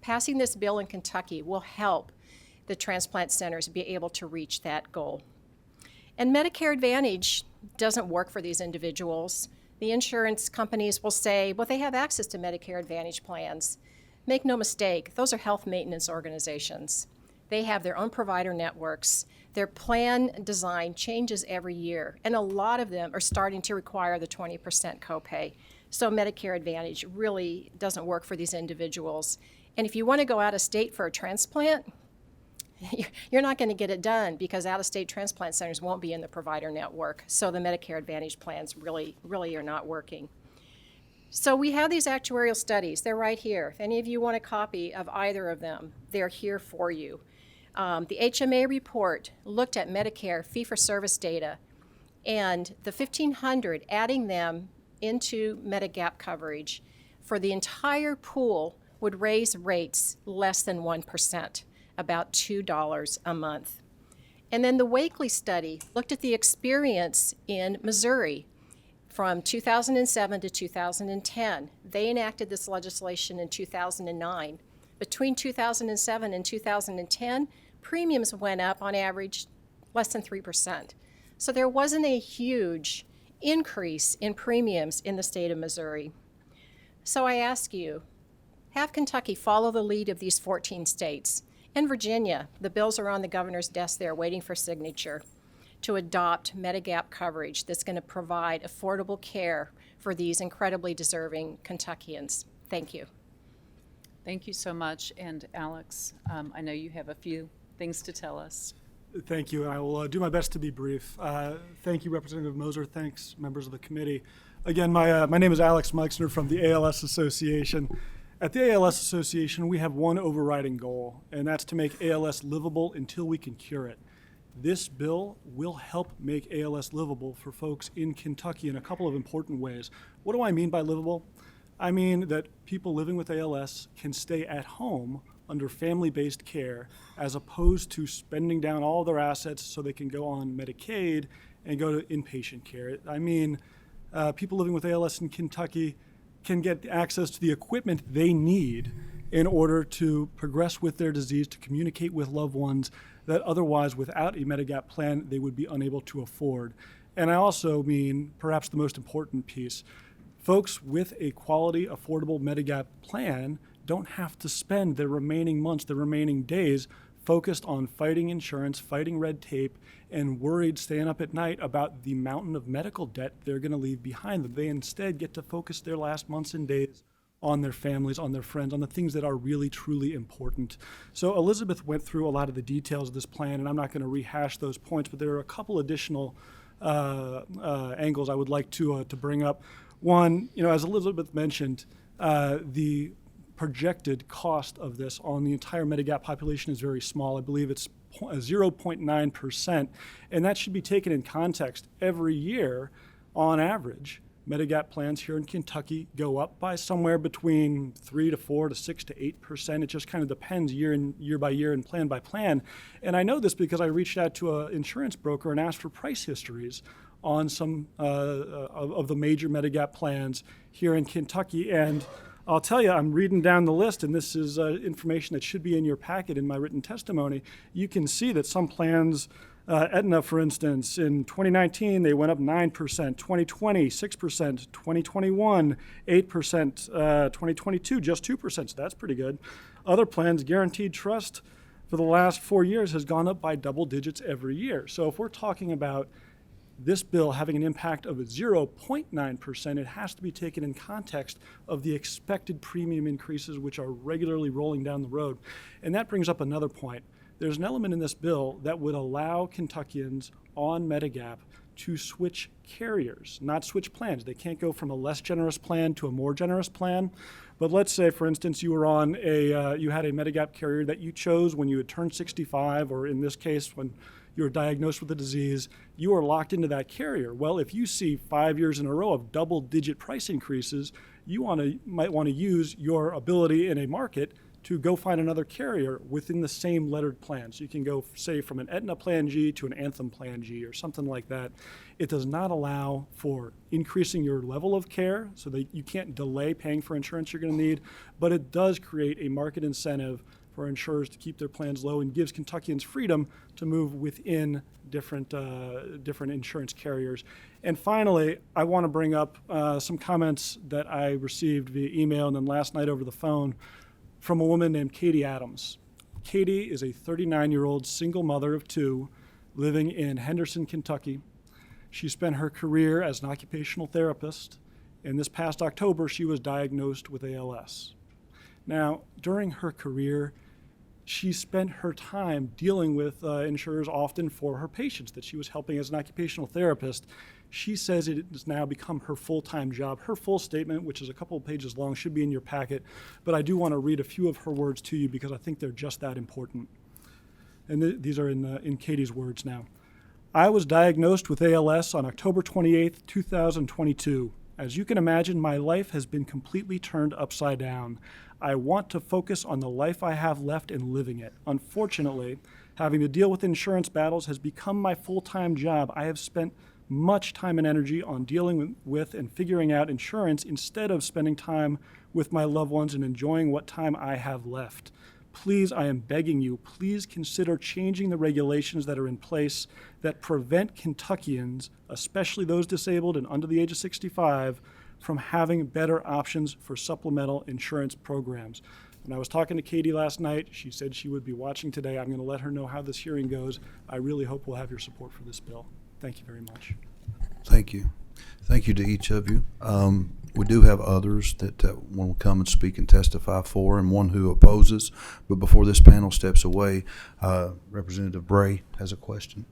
Speaker 18: Passing this bill in Kentucky will help the transplant centers be able to reach that goal. And Medicare Advantage doesn't work for these individuals. The insurance companies will say, well, they have access to Medicare Advantage plans. Make no mistake, those are health maintenance organizations. They have their own provider networks. Their plan design changes every year, and a lot of them are starting to require the 20% copay. So Medicare Advantage really doesn't work for these individuals. And if you want to go out of state for a transplant, you're not going to get it done because out-of-state transplant centers won't be in the provider network. So the Medicare Advantage plans really are not working. So we have these actuarial studies. They're right here. If any of you want a copy of either of them, they're here for you. The HMA report looked at Medicare fee-for-service data, and the 1,500, adding them into Medigap coverage for the entire pool would raise rates less than 1%, about $2 a month. And then the Wakely study looked at the experience in Missouri from 2007 to 2010. They enacted this legislation in 2009. Between 2007 and 2010, premiums went up on average less than 3%. So there wasn't a huge increase in premiums in the state of Missouri. So I ask you, have Kentucky follow the lead of these 14 states. In Virginia, the bills are on the governor's desk there waiting for signature to adopt Medigap coverage that's going to provide affordable care for these incredibly deserving Kentuckians. Thank you.
Speaker 1: Thank you so much. And Alex, I know you have a few things to tell us.
Speaker 9: Thank you. I will do my best to be brief. Thank you, Representative Moser. Thanks, members of the committee. Again, my name is Alex Meixner from the ALS Association. At the ALS Association, we have one overriding goal, and that's to make ALS livable until we can cure it. This bill will help make ALS livable for folks in Kentucky in a couple of important ways. What do I mean by livable? I mean that people living with ALS can stay at home under family-based care as opposed to spending down all their assets so they can go on Medicaid and go to inpatient care. I mean, people living with ALS in Kentucky can get access to the equipment they need in order to progress with their disease, to communicate with loved ones that otherwise, without a Medigap plan, they would be unable to afford. And I also mean, perhaps the most important piece, folks with a quality, affordable Medigap plan don't have to spend their remaining months, their remaining days, focused on fighting insurance, fighting red tape, and worried, staying up at night about the mountain of medical debt they're going to leave behind them. They instead get to focus their last months and days on their families, on their friends, on the things that are really, truly important. So Elizabeth went through a lot of the details of this plan, and I'm not going to rehash those points, but there are a couple additional angles I would like to bring up. One, as Elizabeth mentioned, the projected cost of this on the entire Medigap population is very small. I believe it's 0.9%, and that should be taken in context. Every year, on average, Medigap plans here in Kentucky go up by somewhere between 3 to 4 to 6 to 8%. It just kind of depends year by year and plan by plan. And I know this because I reached out to an insurance broker and asked for price histories on some of the major Medigap plans here in Kentucky. And I'll tell you, I'm reading down the list, and this is information that should be in your packet in my written testimony. You can see that some plans, Aetna, for instance, in 2019, they went up 9%, 2020, 6%, 2021, 8%, 2022, just 2%, so that's pretty good. Other plans, Guaranteed Trust, for the last 4 years has gone up by double digits every year. So if we're talking about this bill having an impact of 0.9%, it has to be taken in context of the expected premium increases which are regularly rolling down the road. And that brings up another point. There's an element in this bill that would allow Kentuckians on Medigap to switch carriers, not switch plans. They can't go from a less generous plan to a more generous plan. But let's say, for instance, you were on you had a Medigap carrier that you chose when you had turned 65, or in this case, when you were diagnosed with the disease, you are locked into that carrier. Well, if you see 5 years in a row of double-digit price increases, you might want to use your ability in a market to go find another carrier within the same lettered plan. So you can go, say, from an Aetna Plan G to an Anthem Plan G or something like that. It does not allow for increasing your level of care so that you can't delay paying for insurance you're going to need, but it does create a market incentive for insurers to keep their plans low and gives Kentuckians freedom to move within different insurance carriers. And finally, I want to bring up some comments that I received via email and then last night over the phone from a woman named Katie Adams. Katie is a 39-year-old single mother of 2 living in Henderson, Kentucky. She spent her career as an occupational therapist, and this past October she was diagnosed with ALS. Now, during her career, she spent her time dealing with insurers often for her patients that she was helping as an occupational therapist. She says it has now become her full-time job. Her full statement, which is a couple of pages long, should be in your packet, but I do want to read a few of her words to you because I think they're just that important. And these are in Katie's words now. I was diagnosed with ALS on October 28th, 2022. As you can imagine, my life has been completely turned upside down. I want to focus on the life I have left and living it. Unfortunately, having to deal with insurance battles has become my full-time job. I have spent much time and energy on dealing with and figuring out insurance instead of spending time with my loved ones and enjoying what time I have left. Please, I am begging you, please consider changing the regulations that are in place that prevent Kentuckians, especially those disabled and under the age of 65, from having better options for supplemental insurance programs. When I was talking to Katie last night, she said she would be watching today. I'm going to let her know how this hearing goes. I really hope we'll have your support for this bill. Thank you very much.
Speaker 11: Thank you. Thank you to each of you. We do have others that want to come and speak and testify for, and one who opposes. But before this panel steps away, Representative Bray has a question.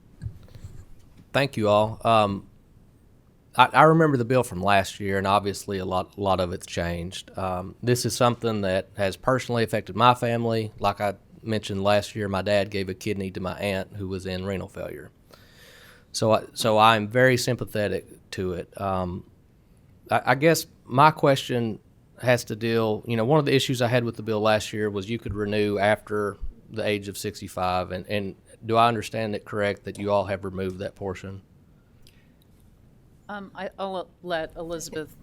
Speaker 8: Thank you all. I remember the bill from last year, and obviously a lot of it's changed. This is something that has personally affected my family. Like I mentioned last year, my dad gave a kidney to my aunt who was in renal failure. So I'm very sympathetic to it. I guess my question has to deal, one of the issues I had with the bill last year was you could renew after the age of 65. And do I understand it correct that you all have removed that portion?
Speaker 1: I'll let Elizabeth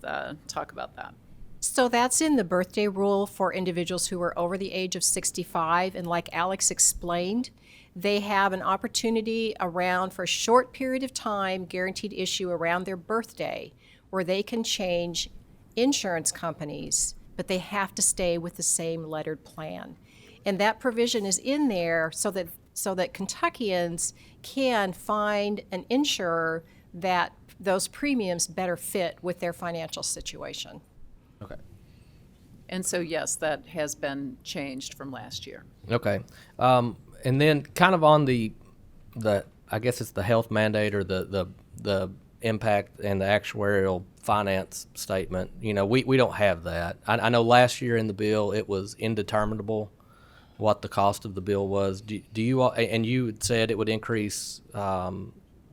Speaker 1: talk about that.
Speaker 18: So that's in the birthday rule for individuals who are over the age of 65. And like Alex explained, they have an opportunity around for a short period of time, guaranteed issue around their birthday, where they can change insurance companies, but they have to stay with the same lettered plan. And that provision is in there so that Kentuckians can find an insurer that those premiums better fit with their financial situation.
Speaker 8: Okay.
Speaker 1: And so, yes, that has been changed from last year.
Speaker 8: Okay. And then kind of on the I guess it's the health mandate or the impact and the actuarial finance statement. You know, we don't have that. I know last year in the bill it was indeterminable what the cost of the bill was. Do you all, and you had said it would increase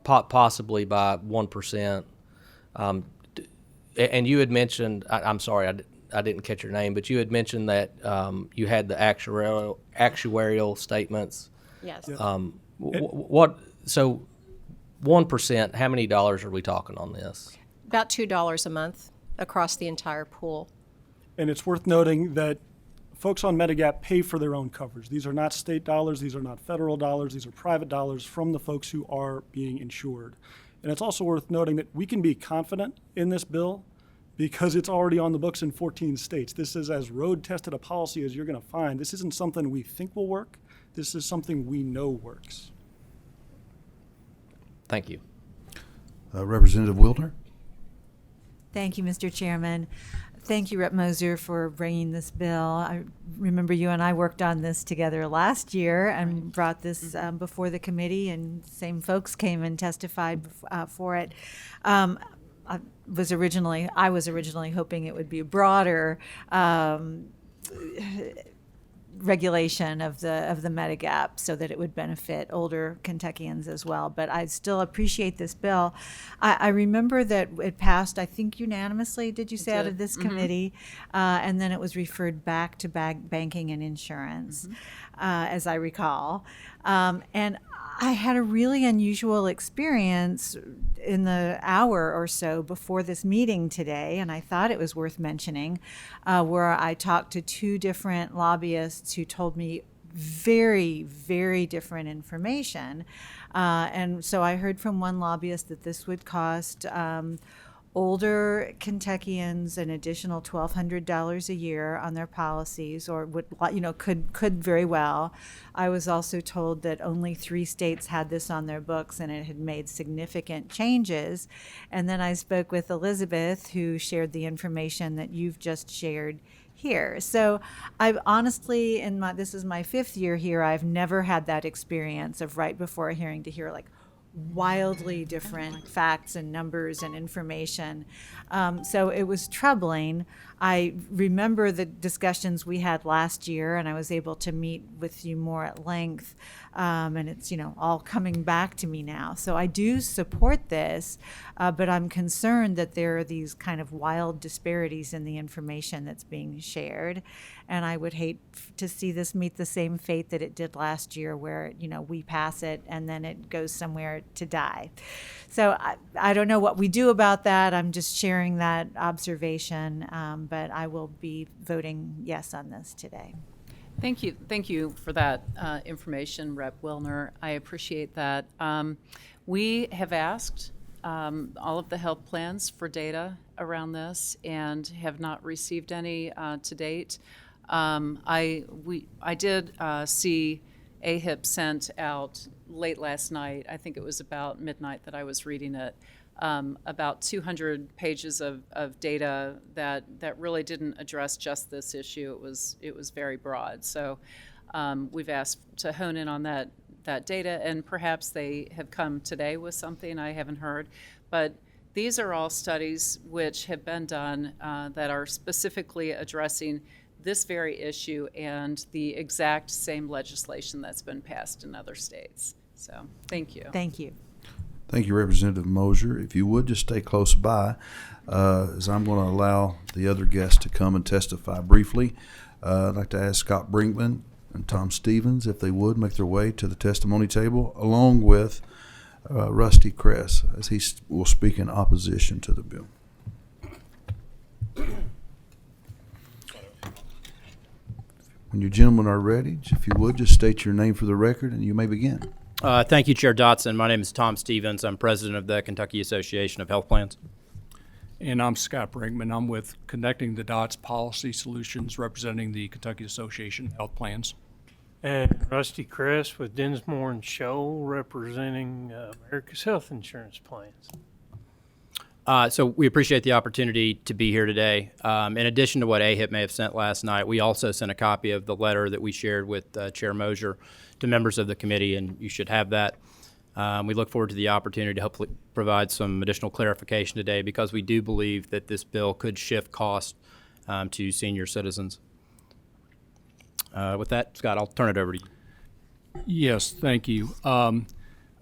Speaker 8: possibly by 1%. And you had mentioned, I'm sorry, I didn't catch your name, but you had mentioned that you had the actuarial statements.
Speaker 18: Yes.
Speaker 8: What? So, 1%. How many dollars are we talking on this?
Speaker 18: About $2 a month across the entire pool.
Speaker 9: And it's worth noting that folks on Medigap pay for their own coverage. These are not state dollars. These are not federal dollars. These are private dollars from the folks who are being insured. And it's also worth noting that we can be confident in this bill because it's already on the books in 14 states. This is as road-tested a policy as you're going to find. This isn't something we think will work. This is something we know works.
Speaker 8: Thank you.
Speaker 11: Representative Wildner?
Speaker 21: Thank you, Mr. Chairman. Thank you, Rep. Moser, for bringing this bill. I remember you and I worked on this together last year and brought this before the committee, and same folks came and testified for it. I was originally hoping it would be a broader regulation of the Medigap so that it would benefit older Kentuckians as well. But I still appreciate this bill. I remember that it passed, I think unanimously, did you say, out of this committee? And then it was referred back to banking and insurance, as I recall. And I had a really unusual experience in the hour or so before this meeting today, and I thought it was worth mentioning, where I talked to two different lobbyists who told me very, very different information. And so I heard from one lobbyist that this would cost older Kentuckians an additional $1,200 a year on their policies, or would, could very well. I was also told that only 3 states had this on their books and it had made significant changes. And then I spoke with Elizabeth, who shared the information that you've just shared here. So I've honestly, this is my 5th year here, I've never had that experience of right before a hearing to hear wildly different facts and numbers and information. So it was troubling. I remember the discussions we had last year, and I was able to meet with you more at length. And it's, all coming back to me now. So I do support this, but I'm concerned that there are these kind of wild disparities in the information that's being shared. And I would hate to see this meet the same fate that it did last year, where, we pass it and then it goes somewhere to die. So I don't know what we do about that. I'm just sharing that observation, but I will be voting yes on this today.
Speaker 1: Thank you for that information, Rep. Wilner. I appreciate that. We have asked all of the health plans for data around this and have not received any to date. I did see AHIP sent out late last night. I think it was about midnight that I was reading it. About 200 pages of data that really didn't address just this issue. It was very broad. So we've asked to hone in on that data, and perhaps they have come today with something I haven't heard. But these are all studies which have been done that are specifically addressing this very issue and the exact same legislation that's been passed in other states. So thank you.
Speaker 21: Thank you.
Speaker 11: Thank you, Representative Moser. If you would just stay close by, as I'm going to allow the other guests to come and testify briefly. I'd like to ask Scott Brinkman and Tom Stevens, if they would, make their way to the testimony table, along with Rusty Kress, as he will speak in opposition to the bill. When you gentlemen are ready, if you would, just state your name for the record and you may begin.
Speaker 22: Thank you, Chair Dotson. My name is Tom Stevens. I'm president of the Kentucky Association of Health Plans.
Speaker 23: And I'm Scott Brinkman. I'm with Connecting the Dots Policy Solutions, representing the Kentucky Association of Health Plans.
Speaker 24: And Rusty Kress with Dinsmore and Shoal, representing America's Health Insurance Plans.
Speaker 22: So we appreciate the opportunity to be here today. In addition to what AHIP may have sent last night, we also sent a copy of the letter that we shared with Chair Mosier to members of the committee, and you should have that. We look forward to the opportunity to hopefully provide some additional clarification today, because we do believe that this bill could shift costs to senior citizens. With that, Scott, I'll turn it over to you.
Speaker 23: Yes, thank you.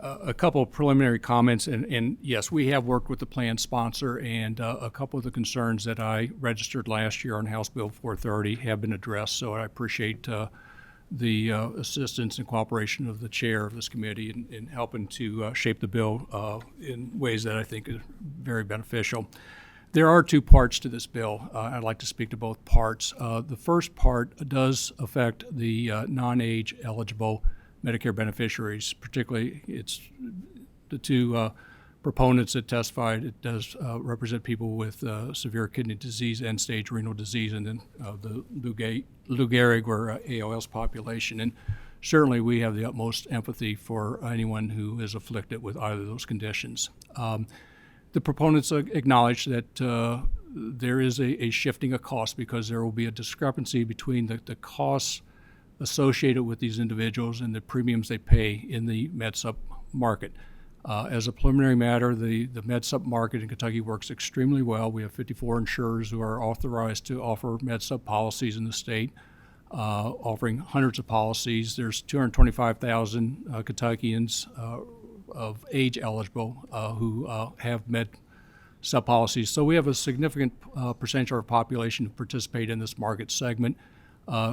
Speaker 23: A couple of preliminary comments, and yes, we have worked with the plan sponsor, and a couple of the concerns that I registered last year on House Bill 430 have been addressed, so I appreciate the assistance and cooperation of the chair of this committee in helping to shape the bill in ways that I think are very beneficial. There are two parts to this bill. I'd like to speak to both parts. The first part does affect the non-age eligible Medicare beneficiaries, particularly it's the two proponents that testified. It does represent people with severe kidney disease, end-stage renal disease, and then the Lou Gehrig or ALS population. And certainly we have the utmost empathy for anyone who is afflicted with either of those conditions. The proponents acknowledge that there is a shifting of costs, because there will be a discrepancy between the costs associated with these individuals and the premiums they pay in the MedSup market. As a preliminary matter, the MedSup market in Kentucky works extremely well. We have 54 insurers who are authorized to offer MedSup policies in the state, offering hundreds of policies. There's 225,000 Kentuckians of age eligible who have MedSup policies. So we have a significant percentage of our population who participate in this market segment.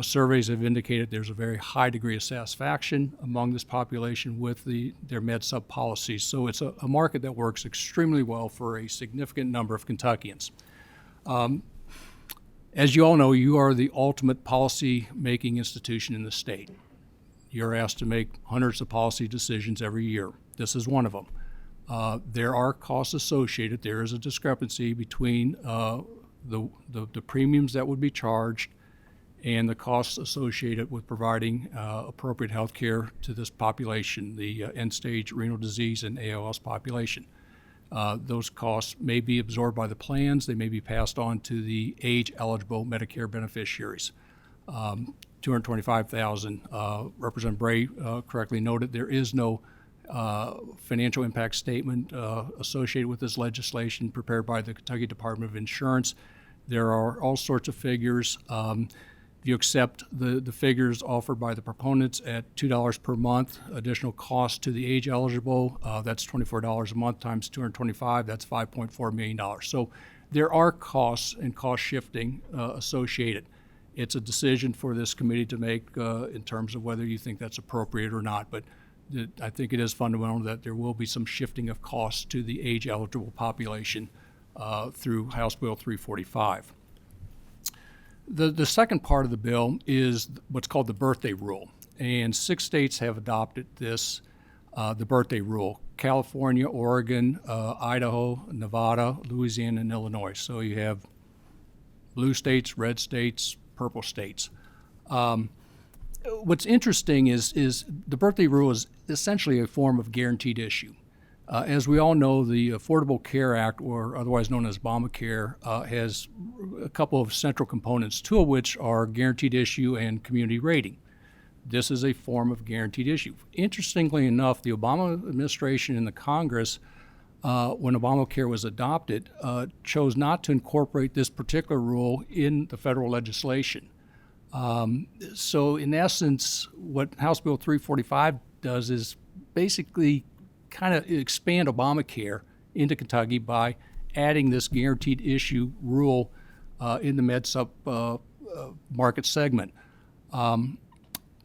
Speaker 23: Surveys have indicated there's a very high degree of satisfaction among this population with their MedSup policies. So it's a market that works extremely well for a significant number of Kentuckians. As you all know, you are the ultimate policy-making institution in the state. You're asked to make hundreds of policy decisions every year. This is one of them. There are costs associated. There is a discrepancy between the premiums that would be charged and the costs associated with providing appropriate health care to this population, the end-stage renal disease and ALS population. Those costs may be absorbed by the plans. They may be passed on to the age-eligible Medicare beneficiaries. 225,000. Representative Bray correctly noted there is no financial impact statement associated with this legislation prepared by the Kentucky Department of Insurance. There are all sorts of figures. If you accept the figures offered by the proponents at $2 per month, additional cost to the age eligible, that's $24 a month times 225, that's $5.4 million. So there are costs and cost shifting associated. It's a decision for this committee to make in terms of whether you think that's appropriate or not, but I think it is fundamental that there will be some shifting of costs to the age eligible population through House Bill 345. The second part of the bill is what's called the birthday rule, and 6 states have adopted this, the birthday rule: California, Oregon, Idaho, Nevada, Louisiana, and Illinois. So you have blue states, red states, purple states. What's interesting is the birthday rule is essentially a form of guaranteed issue. As we all know, the Affordable Care Act, or otherwise known as Obamacare, has a couple of central components, two of which are guaranteed issue and community rating. This is a form of guaranteed issue. Interestingly enough, the Obama administration and the Congress, when Obamacare was adopted, chose not to incorporate this particular rule in the federal legislation. So in essence, what House Bill 345 does is basically kind of expand Obamacare into Kentucky by adding this guaranteed issue rule in the MedSup market segment. I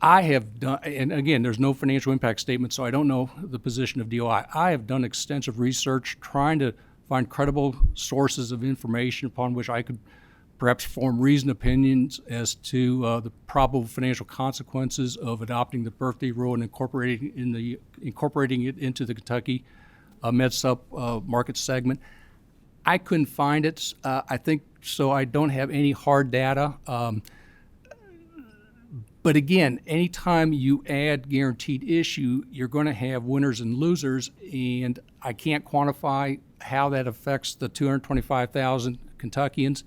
Speaker 23: have done, and again, there's no financial impact statement, so I don't know the position of DOI. I have done extensive research trying to find credible sources of information upon which I could perhaps form reasoned opinions as to the probable financial consequences of adopting the birthday rule and incorporating it into the Kentucky MedSup market segment. I couldn't find it. I think so. I don't have any hard data. But again, anytime you add guaranteed issue, you're going to have winners and losers, and I can't quantify how that affects the 225,000 Kentuckians.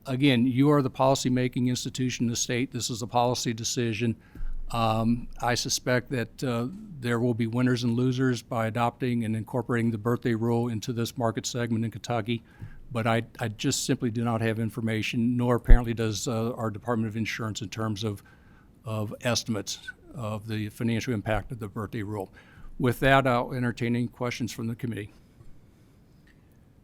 Speaker 23: Again, you are the policy-making institution in the state. This is a policy decision. I suspect that there will be winners and losers by adopting and incorporating the birthday rule into this market segment in Kentucky. But I just simply do not have information, nor apparently does our Department of Insurance in terms of estimates of the financial impact of the birthday rule. With that, I'll entertain any questions from the committee.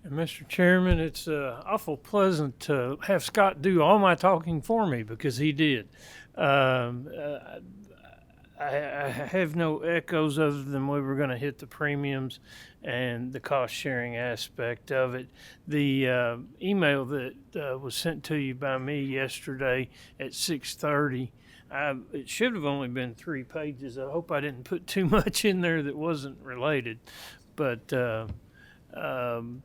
Speaker 24: And Mr. Chairman, it's awful pleasant to have Scott do all my talking for me, because he did. I have no echoes other than we were going to hit the premiums and the cost sharing aspect of it. The email that was sent to you by me yesterday at 6:30, it should have only been 3 pages. I hope I didn't put too much in there that wasn't related. But I'm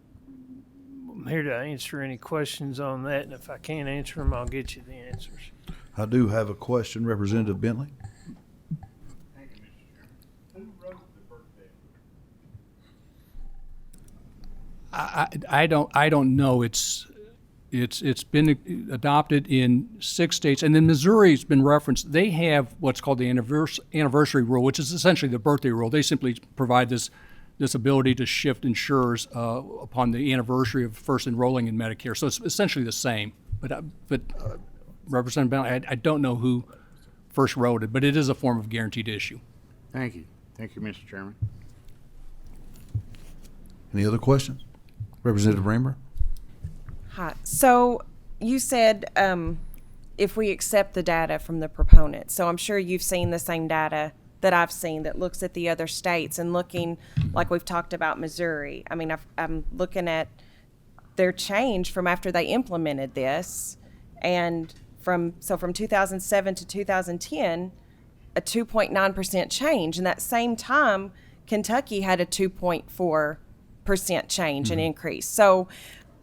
Speaker 24: here to answer any questions on that, and if I can't answer them, I'll get you the answers.
Speaker 11: I do have a question, Representative Bentley.
Speaker 10: Thank you, Mr. Chairman. Who wrote the birthday?
Speaker 23: I don't know. It's been adopted in 6 states, and then Missouri's been referenced. They have what's called the anniversary rule, which is essentially the birthday rule. They simply provide this ability to shift insurers upon the anniversary of first enrolling in Medicare. So it's essentially the same. But Representative Bentley, I don't know who first wrote it, but it is a form of guaranteed issue.
Speaker 10: Thank you. Thank you, Mr. Chairman.
Speaker 11: Any other questions? Representative Raymer?
Speaker 15: Hi. So you said if we accept the data from the proponent, so I'm sure you've seen the same data that I've seen that looks at the other states and looking like we've talked about Missouri. I mean, I'm looking at their change from after they implemented this, and from 2007 to 2010, a 2.9% change. And that same time, Kentucky had a 2.4% change and increase. So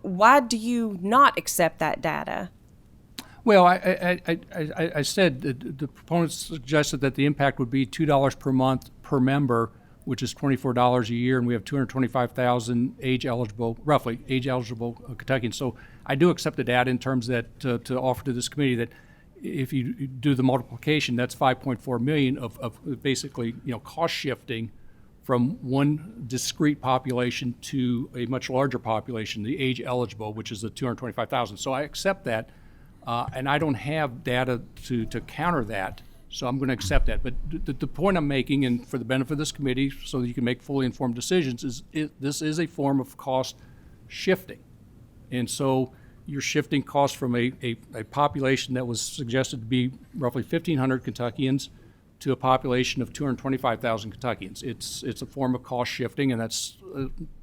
Speaker 15: why do you not accept that data?
Speaker 23: Well, I said that the proponents suggested that the impact would be $2 per month per member, which is $24 a year, and we have 225,000 roughly age-eligible Kentuckians. So I do accept the data in terms that to offer to this committee that if you do the multiplication, that's 5.4 million of basically cost shifting from one discrete population to a much larger population, the age-eligible, which is the 225,000. So I accept that. And I don't have data to counter that, so I'm going to accept that. But the point I'm making, and for the benefit of this committee, so that you can make fully informed decisions, is this is a form of cost shifting. And so you're shifting costs from a population that was suggested to be roughly 1,500 Kentuckians to a population of 225,000 Kentuckians. It's a form of cost shifting, and that's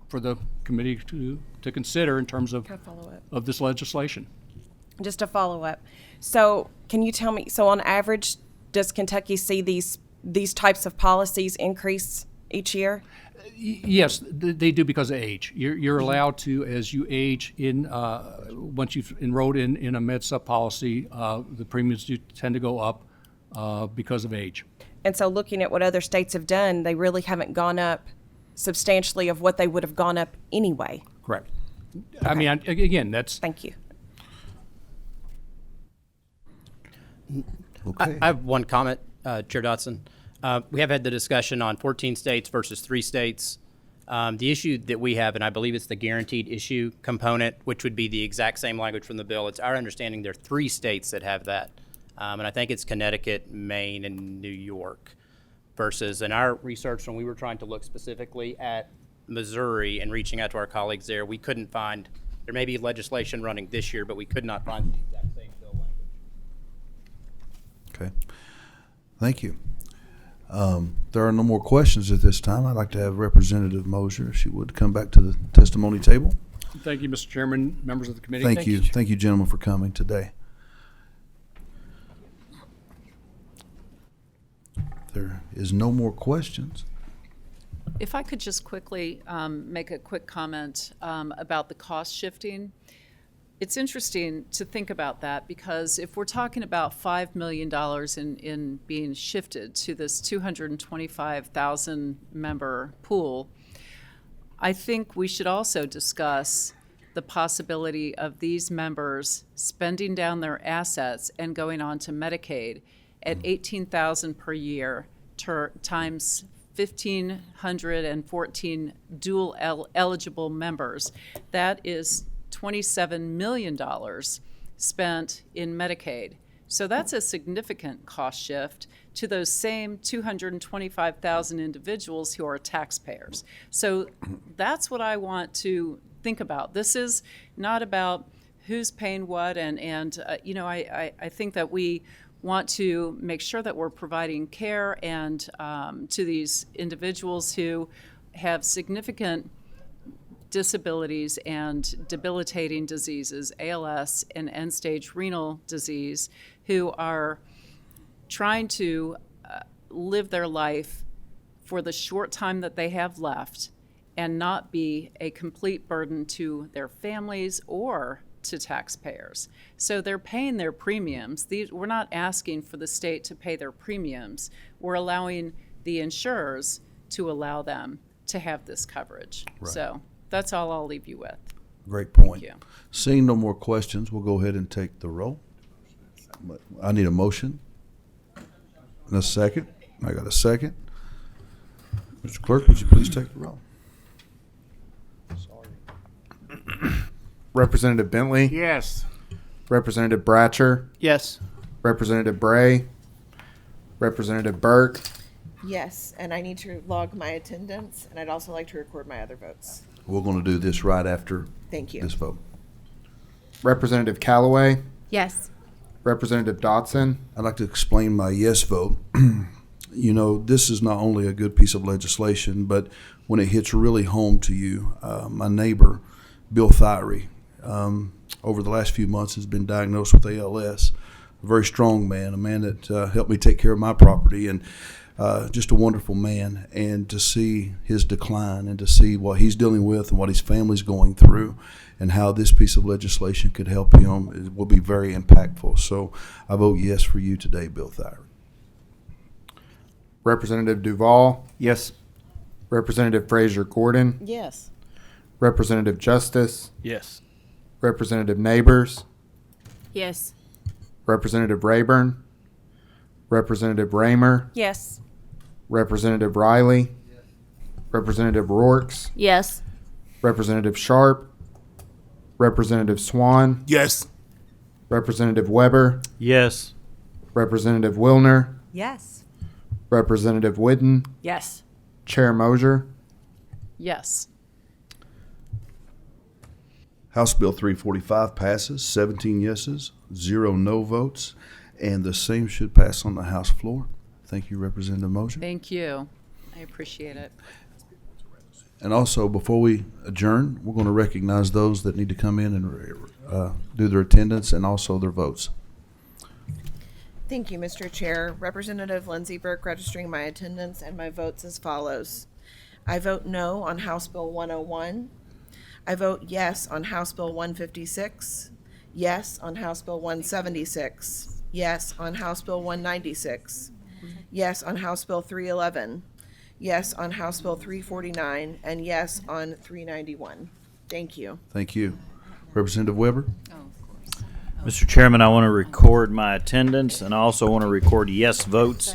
Speaker 23: for the committee to consider in terms of this legislation.
Speaker 15: Just a follow-up. So can you tell me, so on average, does Kentucky see these types of policies increase each year?
Speaker 23: Yes, they do because of age. You're allowed to, as you age once you've enrolled in a Med-Sup policy, the premiums do tend to go up because of age.
Speaker 15: And so looking at what other states have done, they really haven't gone up substantially of what they would have gone up anyway.
Speaker 23: Correct.
Speaker 15: Okay.
Speaker 23: I mean, again, that's...
Speaker 15: Thank you.
Speaker 11: Okay.
Speaker 22: I have one comment, Chair Dotson. We have had the discussion on 14 states versus 3 states. The issue that we have, and I believe it's the guaranteed issue component, which would be the exact same language from the bill. It's our understanding there are 3 states that have that. And I think it's Connecticut, Maine, and New York. Versus in our research, when we were trying to look specifically at Missouri and reaching out to our colleagues there, we couldn't find, there may be legislation running this year, but we could not find the exact same bill language.
Speaker 11: Okay. Thank you. There are no more questions at this time. I'd like to have Representative Moser, if she would, come back to the testimony table.
Speaker 23: Thank you, Mr. Chairman, members of the committee.
Speaker 11: Thank you. Thank you, gentlemen, for coming today. There is no more questions.
Speaker 1: If I could just quickly make a quick comment about the cost shifting. it's interesting to think about that, because if we're talking about $5 million in being shifted to this 225,000 member pool, I think we should also discuss the possibility of these members spending down their assets and going on to Medicaid at $18,000 per year times 1,514 dual eligible members. That is $27 million spent in Medicaid. So that's a significant cost shift to those same 225,000 individuals who are taxpayers. So that's what I want to think about. This is not about who's paying what, and I think that we want to make sure that we're providing care and to these individuals who have significant disabilities and debilitating diseases, ALS and end-stage renal disease, who are trying to live their life for the short time that they have left and not be a complete burden to their families or to taxpayers. So they're paying their premiums. We're not asking for the state to pay their premiums. We're allowing the insurers to allow them to have this coverage.
Speaker 11: Right.
Speaker 1: So that's all I'll leave you with.
Speaker 11: Great point.
Speaker 1: Thank you.
Speaker 11: Seeing no more questions, we'll go ahead and take the roll. I need a motion. And a second. I got a second. Mr. Clerk, would you please take the roll?
Speaker 2: Representative Bentley?
Speaker 10: Yes.
Speaker 2: Representative Bratcher?
Speaker 13: Yes.
Speaker 2: Representative Bray? Representative Burke?
Speaker 6: Yes, and I need to log my attendance, and I'd also like to record my other votes.
Speaker 11: We're going to do this right after
Speaker 6: Thank you.
Speaker 11: this vote.
Speaker 2: Representative Callaway?
Speaker 3: Yes.
Speaker 2: Representative Dotson?
Speaker 11: I'd like to explain my yes vote. You know, this is not only a good piece of legislation, but when it hits really home to you, my neighbor, Bill Thyree, over the last few months has been diagnosed with ALS. A very strong man, a man that helped me take care of my property, and just a wonderful man. And to see his decline and to see what he's dealing with and what his family's going through and how this piece of legislation could help him, it will be very impactful. So I vote yes for you today, Bill Thyree.
Speaker 2: Representative Duval?
Speaker 13: Yes.
Speaker 2: Representative Frazier Gordon?
Speaker 6: Yes.
Speaker 2: Representative Justice?
Speaker 24: Yes.
Speaker 2: Representative Neighbors?
Speaker 19: Yes.
Speaker 2: Representative Rayburn? Representative Raymer?
Speaker 15: Yes.
Speaker 2: Representative Riley? Representative Rourks?
Speaker 6: Yes.
Speaker 2: Representative Sharp? Representative Swan?
Speaker 10: Yes.
Speaker 2: Representative Weber?
Speaker 24: Yes.
Speaker 2: Representative Wilner?
Speaker 21: Yes.
Speaker 2: Representative Whidden?
Speaker 14: Yes.
Speaker 2: Chair Mosier?
Speaker 1: Yes.
Speaker 11: House Bill 345 passes, 17 yeses, 0 no votes, and the same should pass on the House floor. Thank you, Representative Mosier.
Speaker 1: Thank you. I appreciate it.
Speaker 11: And also, before we adjourn, we're going to recognize those that need to come in and do their attendance and also their votes.
Speaker 6: Thank you, Mr. Chair. Representative Lindsay Burke registering my attendance and my votes as follows. I vote no on House Bill 101. I vote yes on House Bill 156. Yes on House Bill 176. Yes on House Bill 196. Yes on House Bill 311. Yes on House Bill 349. And yes on 391. Thank you.
Speaker 11: Thank you. Representative Weber?
Speaker 12: Mr. Chairman, I want to record my attendance, and I also want to record yes votes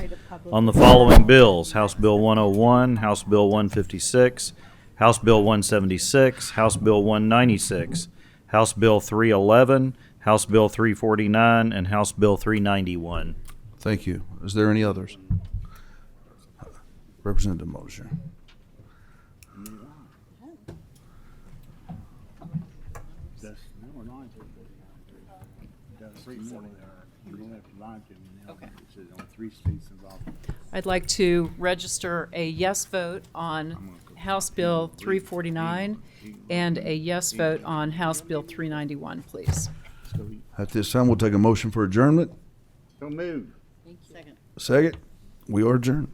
Speaker 12: on the following bills: House Bill 101, House Bill 156, House Bill 176, House Bill 196, House Bill 311, House Bill 349, and House Bill 391.
Speaker 11: Thank you. Is there any others? Representative Mosier.
Speaker 1: Okay. I'd like to register a yes vote on House Bill 349 and a yes vote on House Bill 391, please.
Speaker 11: At this time, we'll take a motion for adjournment.
Speaker 10: Don't move.
Speaker 11: Second. We are adjourned.